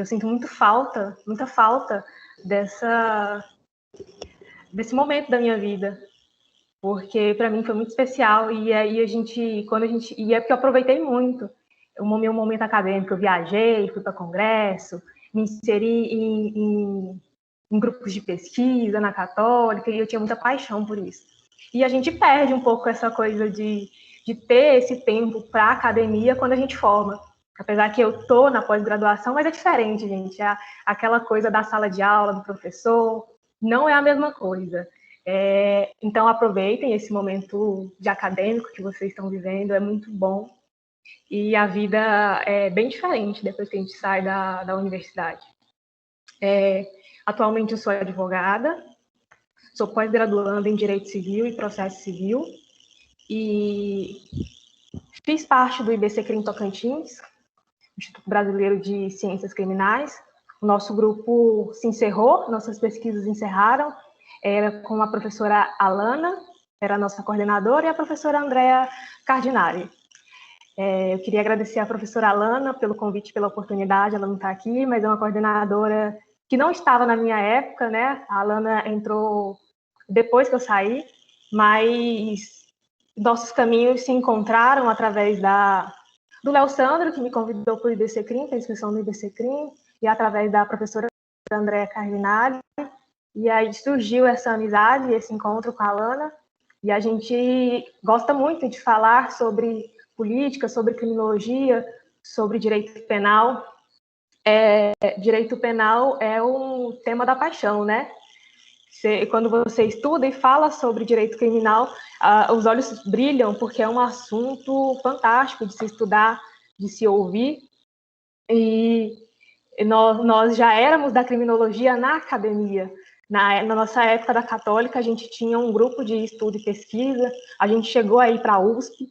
Eu sinto muita falta desse momento da minha vida, porque para mim foi muito especial. E aí e é porque eu aproveitei muito o meu momento acadêmico. Eu viajei, fui para congresso, me inseri em grupos de pesquisa na Católica, e eu tinha muita paixão por isso. E a gente perde um pouco essa coisa de ter esse tempo para a academia quando a gente forma. Apesar que eu estou na pós-graduação, mas é diferente, gente. Aquela coisa da sala de aula, do professor, não é a mesma coisa. Então, aproveitem esse momento de acadêmico que vocês estão vivendo, é muito bom. E a vida é bem diferente depois que a gente sai da universidade. Atualmente, eu sou advogada, sou pós-graduanda em Direito Civil e Processo Civil, e fiz parte do IBCCRIM Tocantins, Instituto Brasileiro de Ciências Criminais. O nosso grupo se encerrou, nossas pesquisas encerraram, era com a professora Alana, era a nossa coordenadora, e a professora Andrea Cardinari. Eu queria agradecer à professora Alana pelo convite, pela oportunidade. Ela não está aqui, mas é uma coordenadora que não estava na minha época, né? A Alana entrou depois que eu saí, mas nossos caminhos se encontraram através do Léo Sandro, que me convidou para o IBCCRIM, para a inscrição no IBCCRIM, e através da professora Andrea Cardinali. E aí surgiu essa amizade, esse encontro com a Alana, e a gente gosta muito de falar sobre política, sobre criminologia, sobre direito penal. Direito penal é um tema da paixão, né? Quando você estuda e fala sobre direito criminal, os olhos brilham, porque é um assunto fantástico de se estudar, de se ouvir. E nós já éramos da criminologia na academia. Na nossa época da Católica, a gente tinha um grupo de estudo e pesquisa, a gente chegou aí para a USP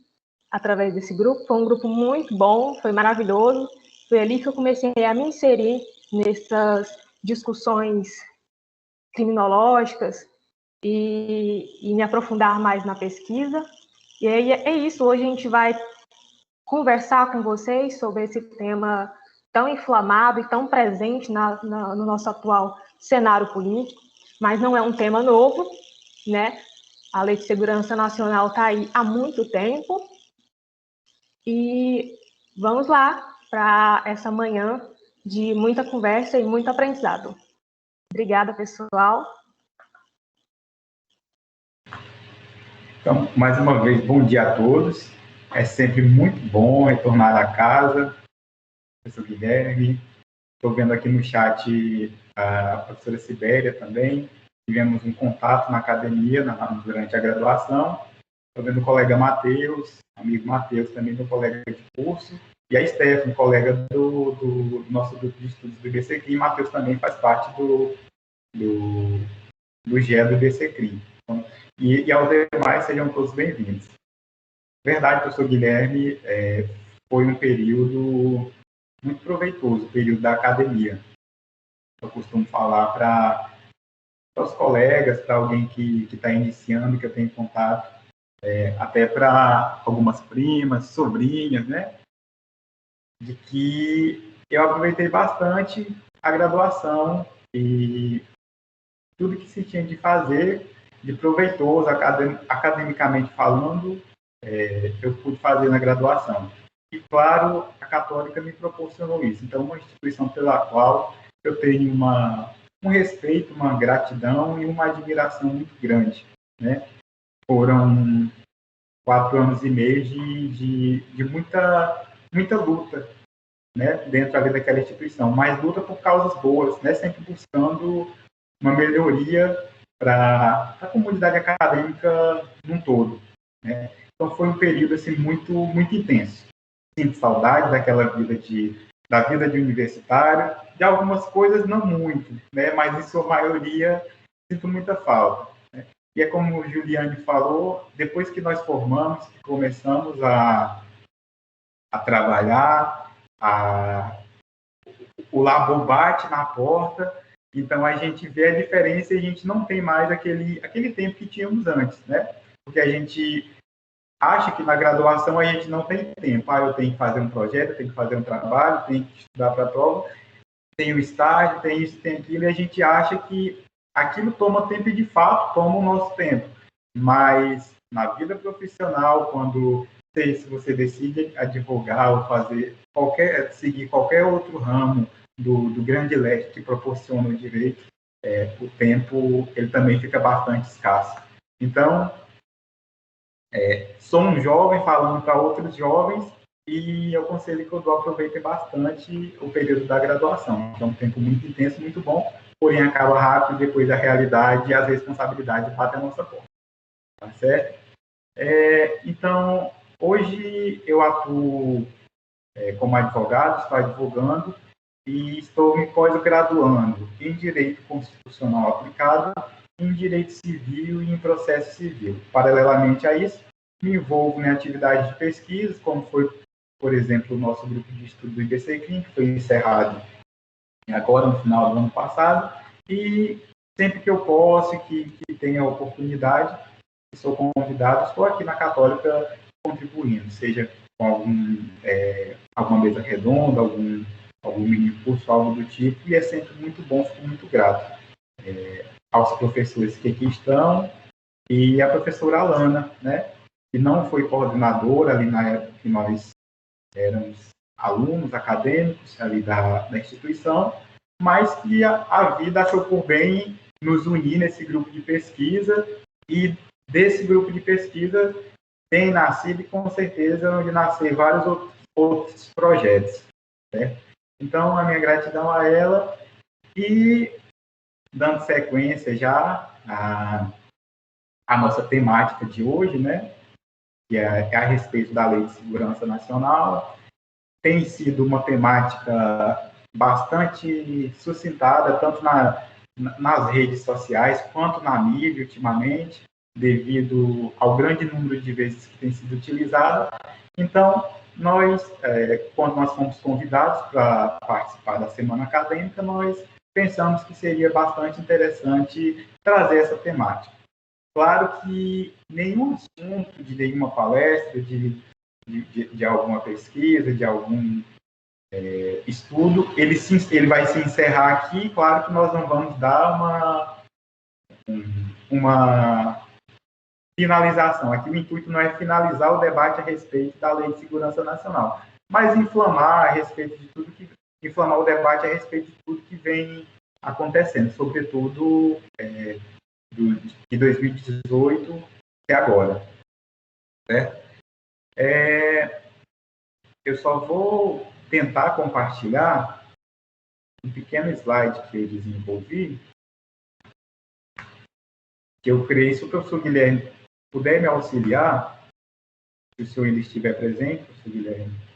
através desse grupo, foi um grupo muito bom, foi maravilhoso. Foi ali que eu comecei a me inserir nessas discussões criminológicas e me aprofundar mais na pesquisa. E aí é isso, hoje a gente vai conversar com vocês sobre esse tema tão inflamado e tão presente no nosso atual cenário político, mas não é um tema novo, né? A Lei de Segurança Nacional está aí há muito tempo, e vamos lá para essa manhã de muita conversa e muito aprendizado. Obrigada, pessoal. Então, mais uma vez, bom dia a todos. É sempre muito bom retornar à casa. Professor Guilherme, estou vendo aqui no chat a professora Sibéria também. Tivemos um contato na academia durante a graduação. Estou vendo o colega Matheus, amigo Matheus, também meu colega de curso. E a Stephanie, colega do nosso grupo de estudos do IBCCRIM. E Matheus também faz parte do GE do IBCCRIM. Então, e aos demais, sejam todos bem-vindos. Verdade, professor Guilherme, foi um período muito proveitoso, o período da academia. Eu costumo falar para os colegas, para alguém que está iniciando, que eu tenho contato, até para algumas primas, sobrinhas, né? De que eu aproveitei bastante a graduação e tudo que se tinha de fazer, de proveitoso, academicamente falando, eu pude fazer na graduação. E, claro, a Católica me proporcionou isso. Então, uma instituição pela qual eu tenho um respeito, uma gratidão e uma admiração muito grande, né? Foram 4 anos e meio de muita luta, né? Dentro ali daquela instituição, mas luta por causas boas, né? Sempre buscando uma melhoria para a comunidade acadêmica num todo, né? Então, foi um período assim, muito, muito intenso. Sinto saudade daquela da vida de universitário, de algumas coisas não muito, né? Mas em sua maioria sinto muita falta, né? E é como o Juliane falou, depois que nós formamos, que começamos a trabalhar, o labor bate na porta, então a gente vê a diferença e a gente não tem mais aquele tempo que tínhamos antes, né? Porque a gente acha que na graduação a gente não tem tempo. Eu tenho que fazer um projeto, eu tenho que fazer um trabalho, tenho que estudar para a prova. tem o estágio, tem isso, tem aquilo, e a gente acha que aquilo toma tempo e, de fato, toma o nosso tempo. Mas, na vida profissional, quando se você decide advogar ou seguir qualquer outro ramo do grande leque que proporciona o direito, o tempo ele também fica bastante escasso. Então, sou um jovem falando para outros jovens e o conselho que eu dou, aproveitem bastante o período da graduação, que é um tempo muito intenso, muito bom, porém acaba rápido, depois a realidade e as responsabilidades batem a nossa porta. Tá certo? Então, hoje eu atuo como advogado, estou advogando e estou me pós-graduando em Direito Constitucional Aplicado, em Direito Civil e em Processo Civil. Paralelamente a isso, me envolvo em atividades de pesquisa, como foi, por exemplo, o nosso grupo de estudo do IBCCRIM, que foi encerrado agora no final do ano passado, e sempre que eu posso, que tenha oportunidade, sou convidado, estou aqui na Católica contribuindo, seja com alguma mesa redonda, algum mini curso, algo do tipo, e é sempre muito bom, fico muito grato aos professores que aqui estão, e a professora Alana, né, que não foi coordenadora ali na época que nós éramos alunos acadêmicos ali da instituição, mas que a vida achou por bem nos unir nesse grupo de pesquisa, e desse grupo de pesquisa tem nascido, e com certeza onde nascer vários outros projetos. Certo? Então, a minha gratidão a ela, e dando sequência já à nossa temática de hoje, né, que é a respeito da Lei de Segurança Nacional, tem sido uma temática bastante suscitada, tanto nas redes sociais quanto na mídia ultimamente, devido ao grande número de vezes que tem sido utilizada. Então, quando nós fomos convidados para participar da Semana Acadêmica, nós pensamos que seria bastante interessante trazer essa temática. Claro que nenhum assunto de nenhuma palestra, de alguma pesquisa, de algum estudo, ele vai se encerrar aqui. Claro que nós não vamos dar uma finalização. Aqui o intuito não é finalizar o debate a respeito da Lei de Segurança Nacional, mas inflamar o debate a respeito de tudo que vem acontecendo, sobretudo de 2018 até agora. Certo? Eu só vou tentar compartilhar um pequeno slide que eu desenvolvi, que eu criei. Se o professor Guilherme puder me auxiliar, se o senhor ainda estiver presente, professor Guilherme.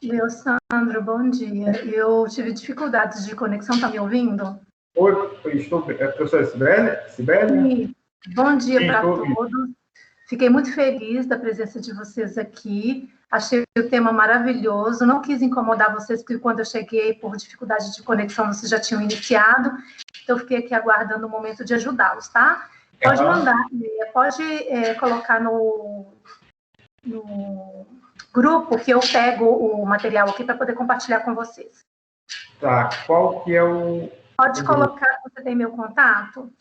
Meu Sandro, bom dia. Eu tive dificuldades de conexão, está me ouvindo? Oi, estou, professora Sibélia? Sim. Bom dia para todos. Fiquei muito feliz da presença de vocês aqui. Achei o tema maravilhoso. Não quis incomodar vocês, porque quando eu cheguei, por dificuldade de conexão, vocês já tinham iniciado. Então, fiquei aqui aguardando o momento de ajudá-los, tá? Pode mandar, pode colocar no grupo que eu pego o material aqui para poder compartilhar com vocês. Tá, qual que é o... Pode colocar, você tem meu contato?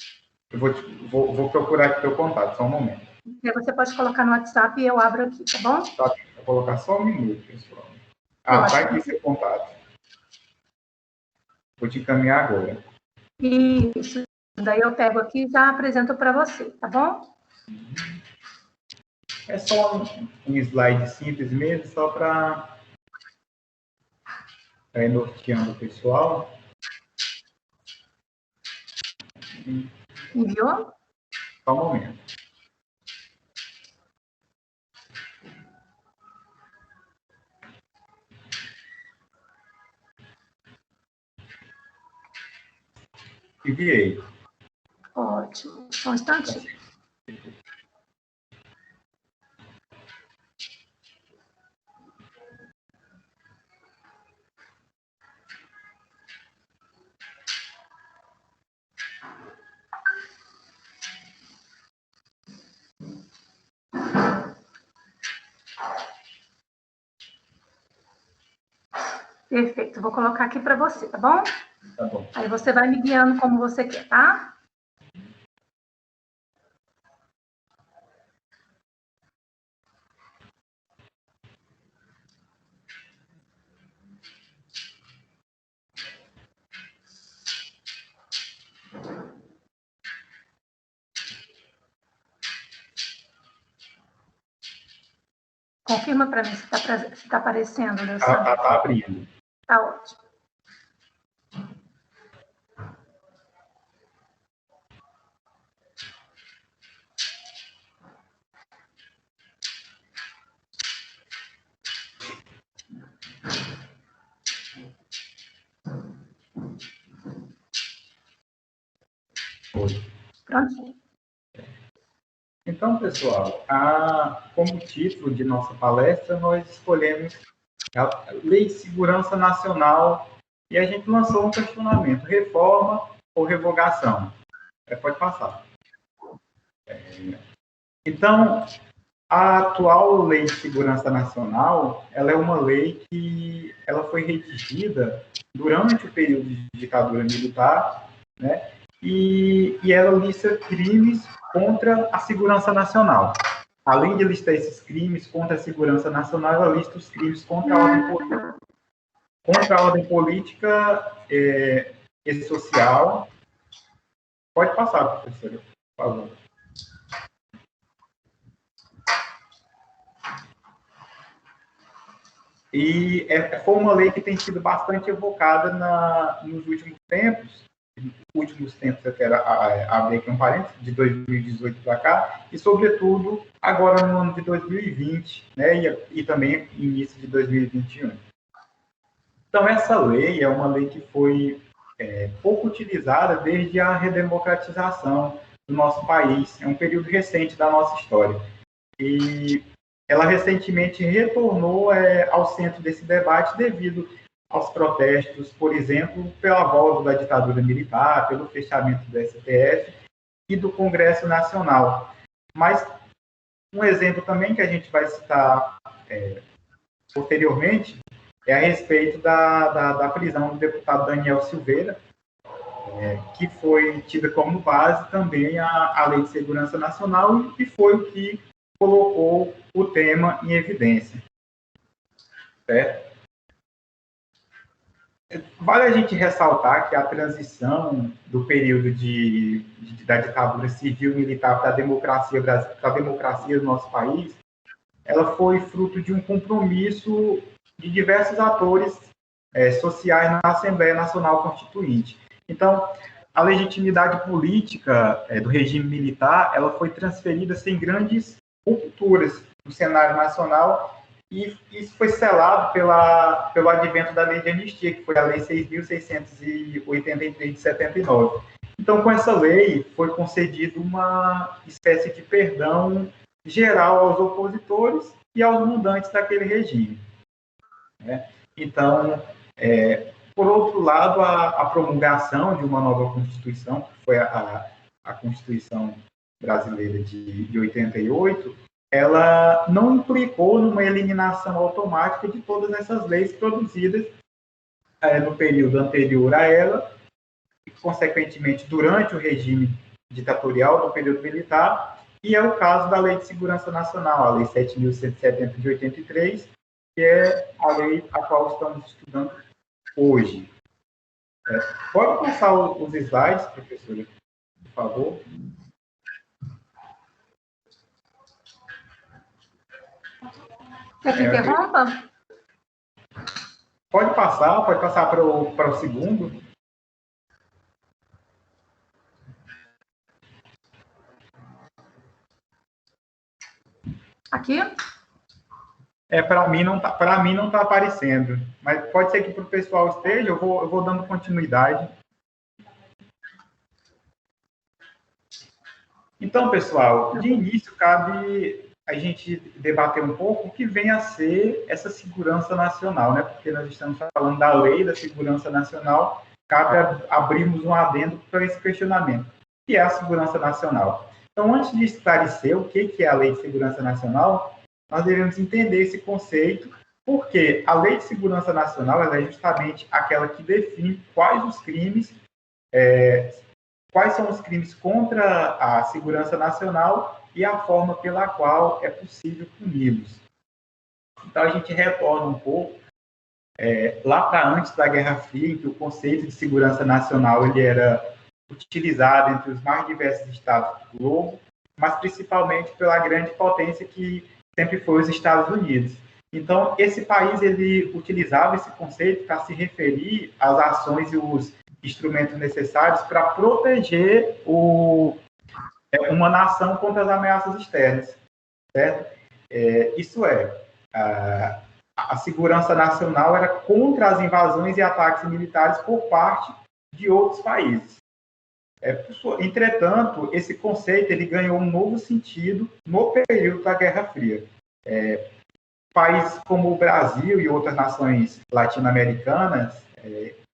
Eu vou procurar aqui teu contato, só um momento. Você pode colocar no WhatsApp e eu abro aqui, tá bom? Tá, vou colocar só um minuto, pessoal. Tá aqui seu contato. Vou te encaminhar agora. Isso. Daí eu pego aqui e já apresento para você, tá bom? É só um slide simples mesmo, só para ir norteando o pessoal. Enviou? Só um momento. Enviei. Ótimo. Só um instantinho. Perfeito, vou colocar aqui para você, tá bom? Tá bom. Aí você vai me guiando como você quer, tá? Confirma para mim se tá aparecendo, Leandro. Tá abrindo. Tá ótimo. Prontinho. Então, pessoal, como título de nossa palestra, nós escolhemos a Lei de Segurança Nacional e a gente lançou um questionamento: reforma ou revogação? Pode passar. Então, a atual Lei de Segurança Nacional, ela é uma lei que ela foi redigida durante o período de ditadura militar, né? E ela lista crimes contra a segurança nacional. Além de listar esses crimes contra a segurança nacional, ela lista os crimes contra a ordem política e social. Pode passar, professora, por favor. E foi uma lei que tem sido bastante evocada nos últimos tempos. Eu quero abrir aqui um parênteses, de 2018 para cá, e, sobretudo, agora no ano de 2020, né, e também início de 2021. Então, essa lei é uma lei que foi pouco utilizada desde a redemocratização do nosso país. É um período recente da nossa história. E ela recentemente retornou ao centro desse debate devido aos protestos, por exemplo, pela volta da ditadura militar, pelo fechamento do STF e do Congresso Nacional. Mas um exemplo também que a gente vai citar posteriormente é a respeito da prisão do deputado Daniel Silveira, que foi tida como base também a Lei de Segurança Nacional e foi o que colocou o tema em evidência. Certo? Vale a gente ressaltar que a transição do período da ditadura civil-militar para a democracia do nosso país, ela foi fruto de um compromisso de diversos atores sociais na Assembleia Nacional Constituinte. Então, a legitimidade política do regime militar, ela foi transferida sem grandes rupturas no cenário nacional. E isso foi selado pelo advento da Lei de Anistia, que foi a Lei 6.683 de 79. Então, com essa lei, foi concedido uma espécie de perdão geral aos opositores e aos mandantes daquele regime. Né? Então, por outro lado, a promulgação de uma nova Constituição, que foi a Constituição Brasileira de 88, ela não implicou numa eliminação automática de todas essas leis produzidas no período anterior a ela, e, consequentemente, durante o regime ditatorial do período militar, e é o caso da Lei de Segurança Nacional, a Lei 7.170 de 83, que é a lei a qual estamos estudando hoje. Pode passar os slides, professora, por favor? Quer que interrompa? Pode passar para o segundo. Aqui? Para mim não tá aparecendo, mas pode ser que para o pessoal esteja, eu vou dando continuidade. Então, pessoal, de início cabe a gente debater um pouco o que vem a ser essa segurança nacional, né? Porque nós estamos falando da Lei da Segurança Nacional, cabe abrirmos um adendo para esse questionamento, que é a segurança nacional. Então, antes de esclarecer o que é a Lei de Segurança Nacional, nós devemos entender esse conceito Porque a Lei de Segurança Nacional ela é justamente aquela que define quais os crimes, quais são os crimes contra a segurança nacional e a forma pela qual é possível puni-los. Então, a gente retorna um pouco lá para antes da Guerra Fria, em que o conceito de segurança nacional ele era utilizado entre os mais diversos estados do globo, mas principalmente pela grande potência que sempre foi os Estados Unidos. Então, esse país ele utilizava esse conceito para se referir às ações e os instrumentos necessários para proteger uma nação contra as ameaças externas, certo? Isso a segurança nacional era contra as invasões e ataques militares por parte de outros países. Entretanto, esse conceito ele ganhou um novo sentido no período da Guerra Fria. Países como o Brasil e outras nações latino-americanas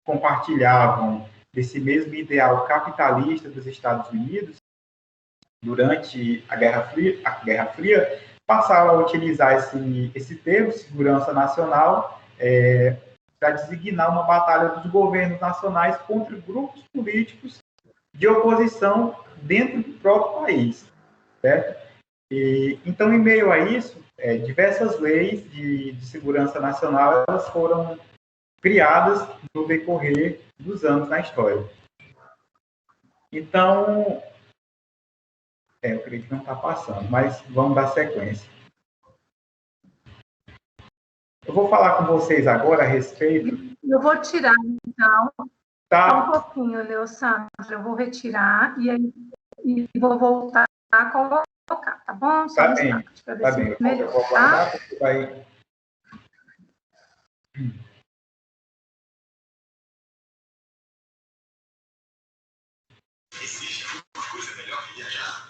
compartilhavam desse mesmo ideal capitalista dos Estados Unidos durante a Guerra Fria, passaram a utilizar esse termo, segurança nacional, para designar uma batalha dos governos nacionais contra grupos políticos de oposição dentro do próprio país, certo? Então, em meio a isso, diversas leis de segurança nacional elas foram criadas no decorrer dos anos na história. Então, eu creio que não está passando, mas vamos dar sequência. Eu vou falar com vocês agora a respeito... Eu vou tirar, então, tá. Só um pouquinho, Leossandra, eu vou retirar e vou voltar a colocar, tá bom? Só tá bem, tá bem. Eu vou guardar, tá? Porque vai... Existe alguma coisa melhor que viajar?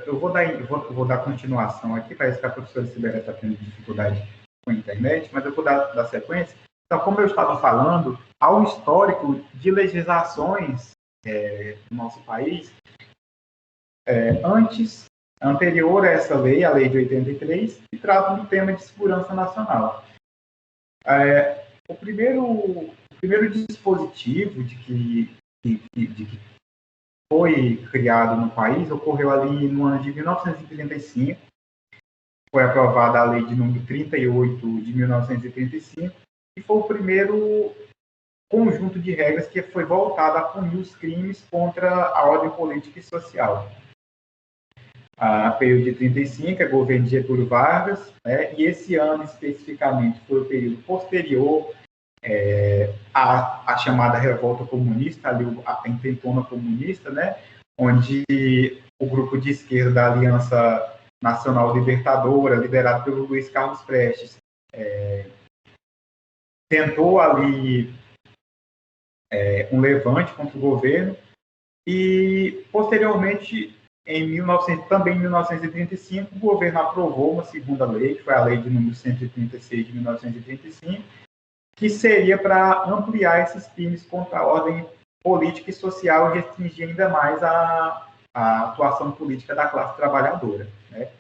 Eu vou dar continuação aqui, parece que a professora Sibeli está tendo dificuldade com a internet, mas eu vou dar sequência. Então, como eu estava falando, há um histórico de legislações no nosso país anterior a essa lei, a Lei de 83, que trata do tema de segurança nacional. O primeiro dispositivo de que foi criado no país ocorreu ali no ano de 1935. Foi aprovada a lei de número 38 de 1935 e foi o primeiro conjunto de regras que foi voltado a punir os crimes contra a ordem política e social. A período de 35 é governo de Getúlio Vargas, né, e esse ano especificamente foi o período posterior a chamada revolta comunista, ali a intentona comunista, né, onde o grupo de esquerda da Aliança Nacional Libertadora, liderado pelo Luiz Carlos Prestes, tentou ali um levante contra o governo e, posteriormente, também em 1935, o governo aprovou uma segunda lei, que foi a Lei de número 136 de 1935, que seria para ampliar esses crimes contra a ordem política e social e restringir ainda mais a atuação política da classe trabalhadora, né?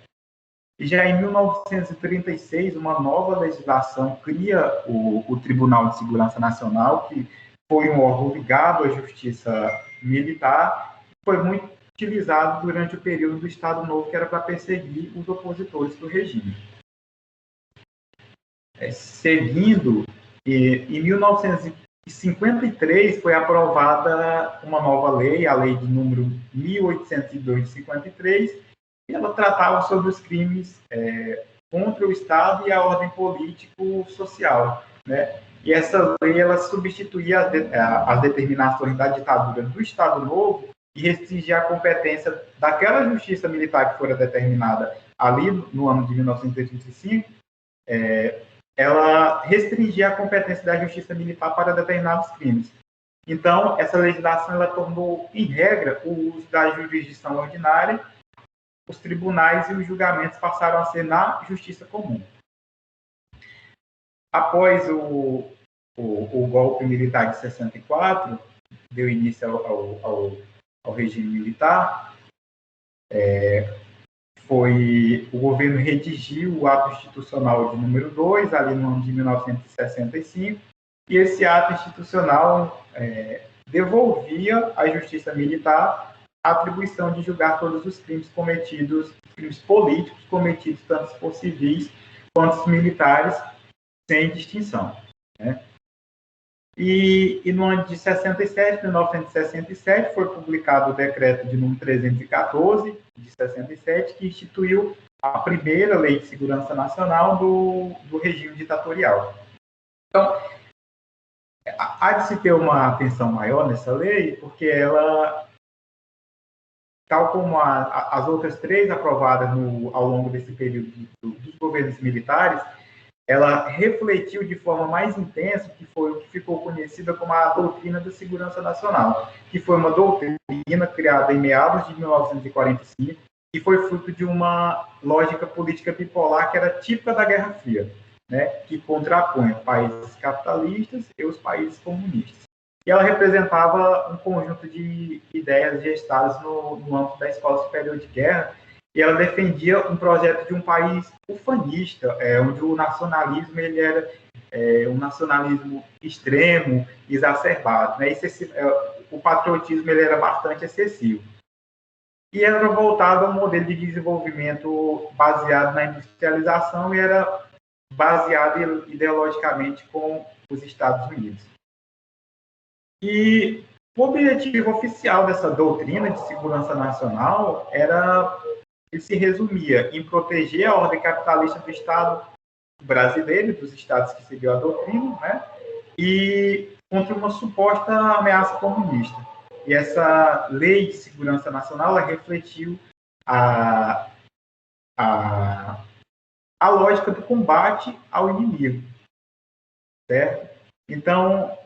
E já em 1936, uma nova legislação cria o Tribunal de Segurança Nacional, que foi um órgão ligado à Justiça Militar, foi muito utilizado durante o período do Estado Novo, que era para perseguir os opositores do regime. Seguindo, em 1953 foi aprovada uma nova lei, a lei de número 1802 de 53, e ela tratava sobre os crimes contra o Estado e a ordem político-social, né? E essa lei ela substituía as determinações da ditadura do Estado Novo e restringia a competência daquela justiça militar que fora determinada ali no ano de 1985, ela restringia a competência da justiça militar para determinados crimes. Então, essa legislação ela tornou, em regra, o uso da jurisdição ordinária. Os tribunais e os julgamentos passaram a ser na justiça comum. Após o golpe militar de 64, deu início ao regime militar, o governo redigiu o ato institucional de número 2, ali no ano de 1965, e esse ato institucional devolvia à justiça militar a atribuição de julgar todos os crimes crimes políticos cometidos tanto por civis quanto por militares, sem distinção, né? E no ano de 1967, foi publicado o decreto de número 314, de 67, que instituiu a primeira Lei de Segurança Nacional do regime ditatorial. Então, há de se ter uma atenção maior nessa lei, porque ela, tal como as outras três aprovadas ao longo desse período dos governos militares, ela refletiu de forma mais intensa o que ficou conhecida como a doutrina da segurança nacional, que foi uma doutrina criada em meados de 1945 e foi fruto de uma lógica política bipolar que era típica da Guerra Fria, né, que contrapunha países capitalistas e os países comunistas. E ela representava um conjunto de ideias gestadas no âmbito da Escola Superior de Guerra, e ela defendia um projeto de um país ufanista, onde o nacionalismo ele era um nacionalismo extremo, exacerbado, né? O patriotismo ele era bastante excessivo. E era voltado a um modelo de desenvolvimento baseado na industrialização e era baseado ideologicamente com os Estados Unidos. E o objetivo oficial dessa doutrina de segurança nacional ele se resumia em proteger a ordem capitalista do Estado brasileiro, dos estados que seguiu a doutrina, né, e contra uma suposta ameaça comunista. E essa lei de segurança nacional ela refletiu a lógica do combate ao inimigo, certo? Então,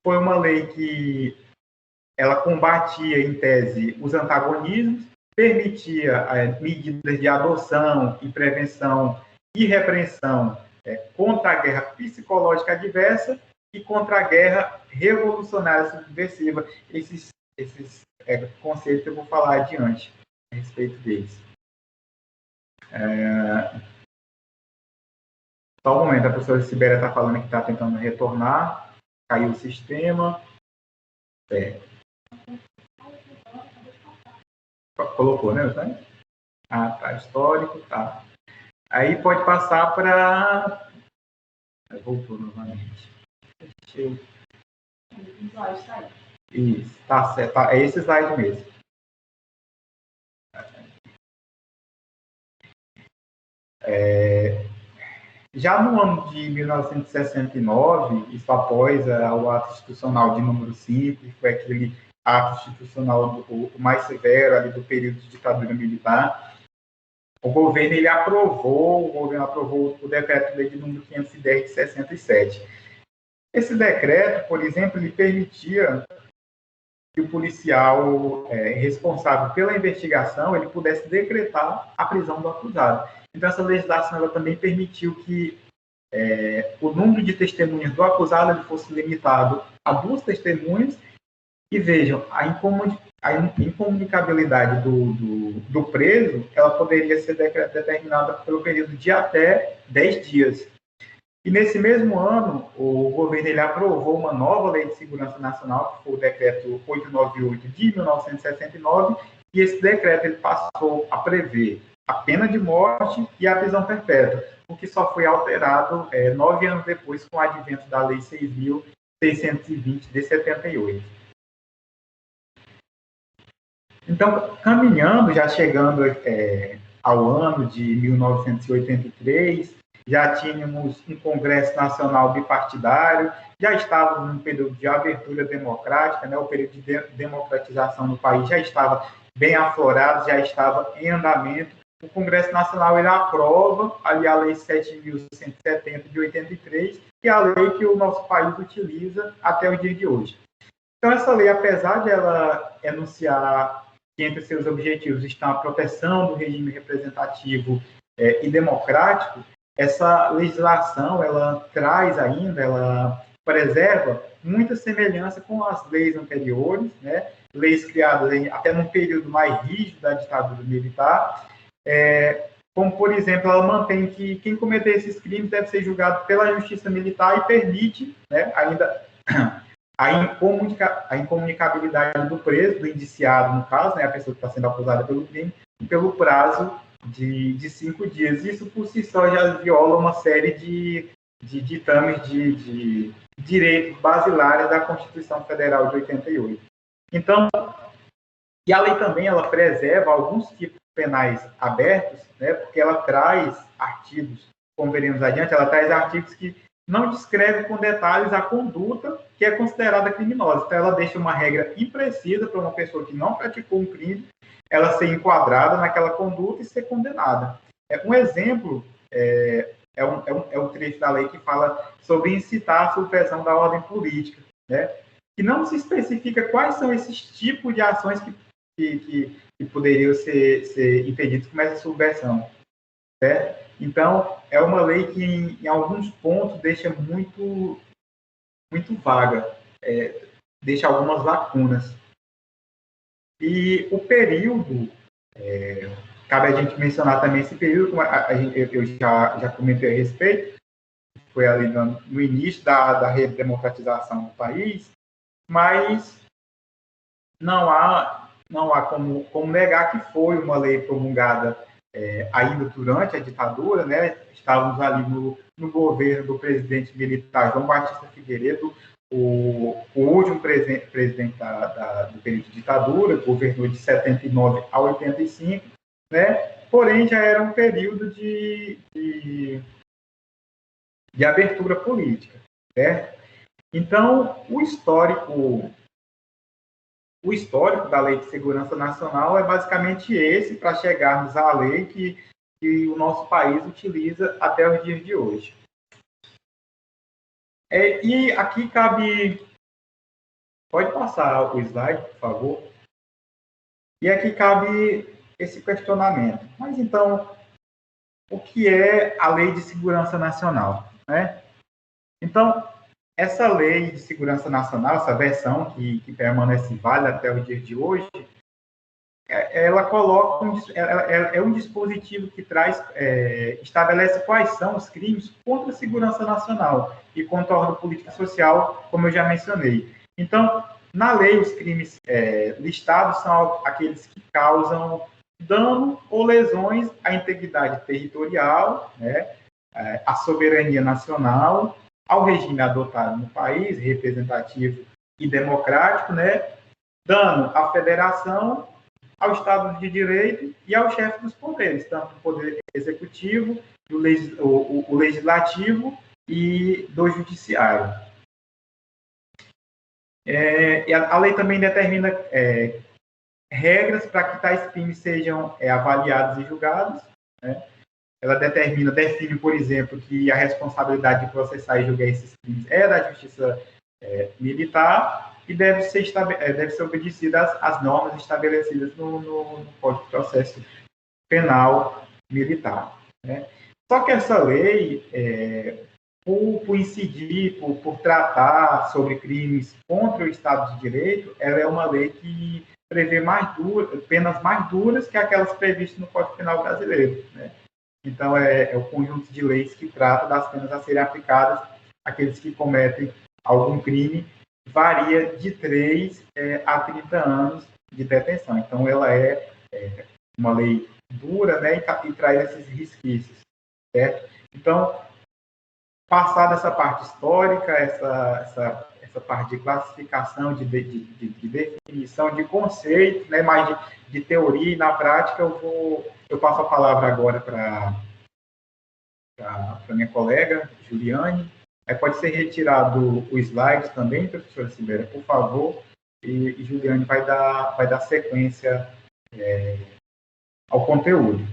foi uma lei que ela combatia, em tese, os antagonismos, permitia medidas de adoção e prevenção e repreensão contra a guerra psicológica adversa e contra a guerra revolucionária subversiva. Esses conceitos eu vou falar adiante a respeito deles. Só um momento, a professora Sibéria está falando que está tentando retornar, caiu o sistema. Colocou, né? Ah, tá, histórico, tá. Aí pode passar para... Voltou novamente. Isso, tá certo, é esse slide mesmo. Já no ano de 1969, isso após o ato institucional de número 5, que foi aquele ato institucional o mais severo ali do período de ditadura militar, o governo aprovou o decreto-lei de número 510 de 67. Esse decreto, por exemplo, ele permitia que o policial responsável pela investigação ele pudesse decretar a prisão do acusado. Então, essa legislação ela também permitiu que o número de testemunhas do acusado ele fosse limitado a 2 testemunhas E vejam, a incomunicabilidade do preso, ela poderia ser determinada pelo período de até 10 dias. E nesse mesmo ano, o governo ele aprovou uma nova Lei de Segurança Nacional, que foi o Decreto 898 de 1969, e esse decreto ele passou a prever a pena de morte e a prisão perpétua, o que só foi alterado 9 anos depois com o advento da Lei 6.620 de 78. Então, caminhando, já chegando ao ano de 1983, já tínhamos um Congresso Nacional bipartidário, já estávamos num período de abertura democrática, né? O período de democratização no país já estava bem aflorado, já estava em andamento. O Congresso Nacional ele aprova ali a Lei 7.170 de 83, que é a lei que o nosso país utiliza até o dia de hoje. Então, essa lei, apesar de ela enunciar que entre seus objetivos estão a proteção do regime representativo e democrático, essa legislação, ela traz ainda, ela preserva muita semelhança com as leis anteriores, né? Leis criadas até num período mais rígido da ditadura militar, como, por exemplo, ela mantém que quem cometer esses crimes deve ser julgado pela justiça militar e permite, né, ainda a incomunicabilidade do preso, do indiciado, no caso, né, a pessoa que está sendo acusada pelo crime, pelo prazo de 5 dias. Isso, por si só, já viola uma série de ditames de direitos basilares da Constituição Federal de 88. Então, e a lei também, ela preserva alguns tipos penais abertos, né, porque ela traz artigos, como veremos adiante, ela traz artigos que não descrevem com detalhes a conduta que é considerada criminosa. Então, ela deixa uma regra imprecisa para uma pessoa que não praticou um crime, ela ser enquadrada naquela conduta e ser condenada. Um exemplo é um trecho da lei que fala sobre incitar a subversão da ordem política, né, que não se especifica quais são esses tipos de ações que poderiam ser impedidos com essa subversão, certo? Então, é uma lei que, em alguns pontos, deixa muito vaga, deixa algumas lacunas. E o período, cabe a gente mencionar também esse período, como eu já comentei a respeito, foi ali no início da redemocratização do país, mas não há como negar que foi uma lei promulgada ainda durante a ditadura, né? Estávamos ali no governo do presidente militar João Batista Figueiredo, o último presidente do período de ditadura, governou de 79 a 85, né? Porém, já era um período de abertura política, certo? Então, o histórico da Lei de Segurança Nacional é basicamente esse, para chegarmos à lei que o nosso país utiliza até os dias de hoje. E aqui cabe... Pode passar o slide, por favor. E aqui cabe esse questionamento. Mas, então, o que é a Lei de Segurança Nacional, né? Então, essa Lei de Segurança Nacional, essa versão que permanece válida até o dia de hoje, ela coloca é um dispositivo que estabelece quais são os crimes contra a segurança nacional e contra a ordem política e social, como eu já mencionei. Então, na lei, os crimes listados são aqueles que causam dano ou lesões à integridade territorial, né, à soberania nacional, ao regime adotado no país, representativo e democrático, né, dano à federação, ao Estado de Direito e ao chefe dos poderes, tanto do Poder Executivo, o Legislativo e do Judiciário. E a lei também determina regras para que tais crimes sejam avaliados e julgados, né? Ela define, por exemplo, que a responsabilidade de processar e julgar esses crimes é da Justiça Militar e deve ser obedecida às normas estabelecidas no Código de Processo Penal Militar, né? Só que essa lei, por incidir, por tratar sobre crimes contra o Estado de Direito, ela é uma lei que prevê penas mais duras que aquelas previstas no Código Penal brasileiro, né? Então, é o conjunto de leis que trata das penas a serem aplicadas àqueles que cometem algum crime, varia de 3 a 30 anos de detenção. Então, ela é uma lei dura, né, e traz esses resquícios, certo? Então, passada essa parte histórica, essa parte de classificação, de definição, de conceito, né, mais de teoria e na prática, eu passo a palavra agora para minha colega, Juliane. Pode ser retirado o slide também, professora Sibéria, por favor, e Juliane vai dar sequência ao conteúdo.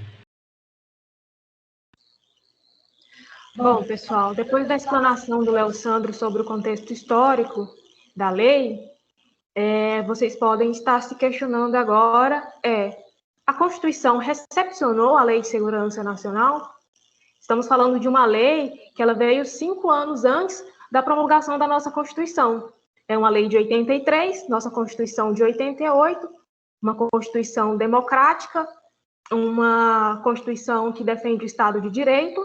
Bom, pessoal, depois da explanação do Léo Sandro sobre o contexto histórico da lei, vocês podem estar se questionando agora, a Constituição recepcionou a Lei de Segurança Nacional? Estamos falando de uma lei que ela veio 5 anos antes da promulgação da nossa Constituição. É uma lei de 83, nossa Constituição de 88, uma Constituição democrática, uma Constituição que defende o Estado de Direito,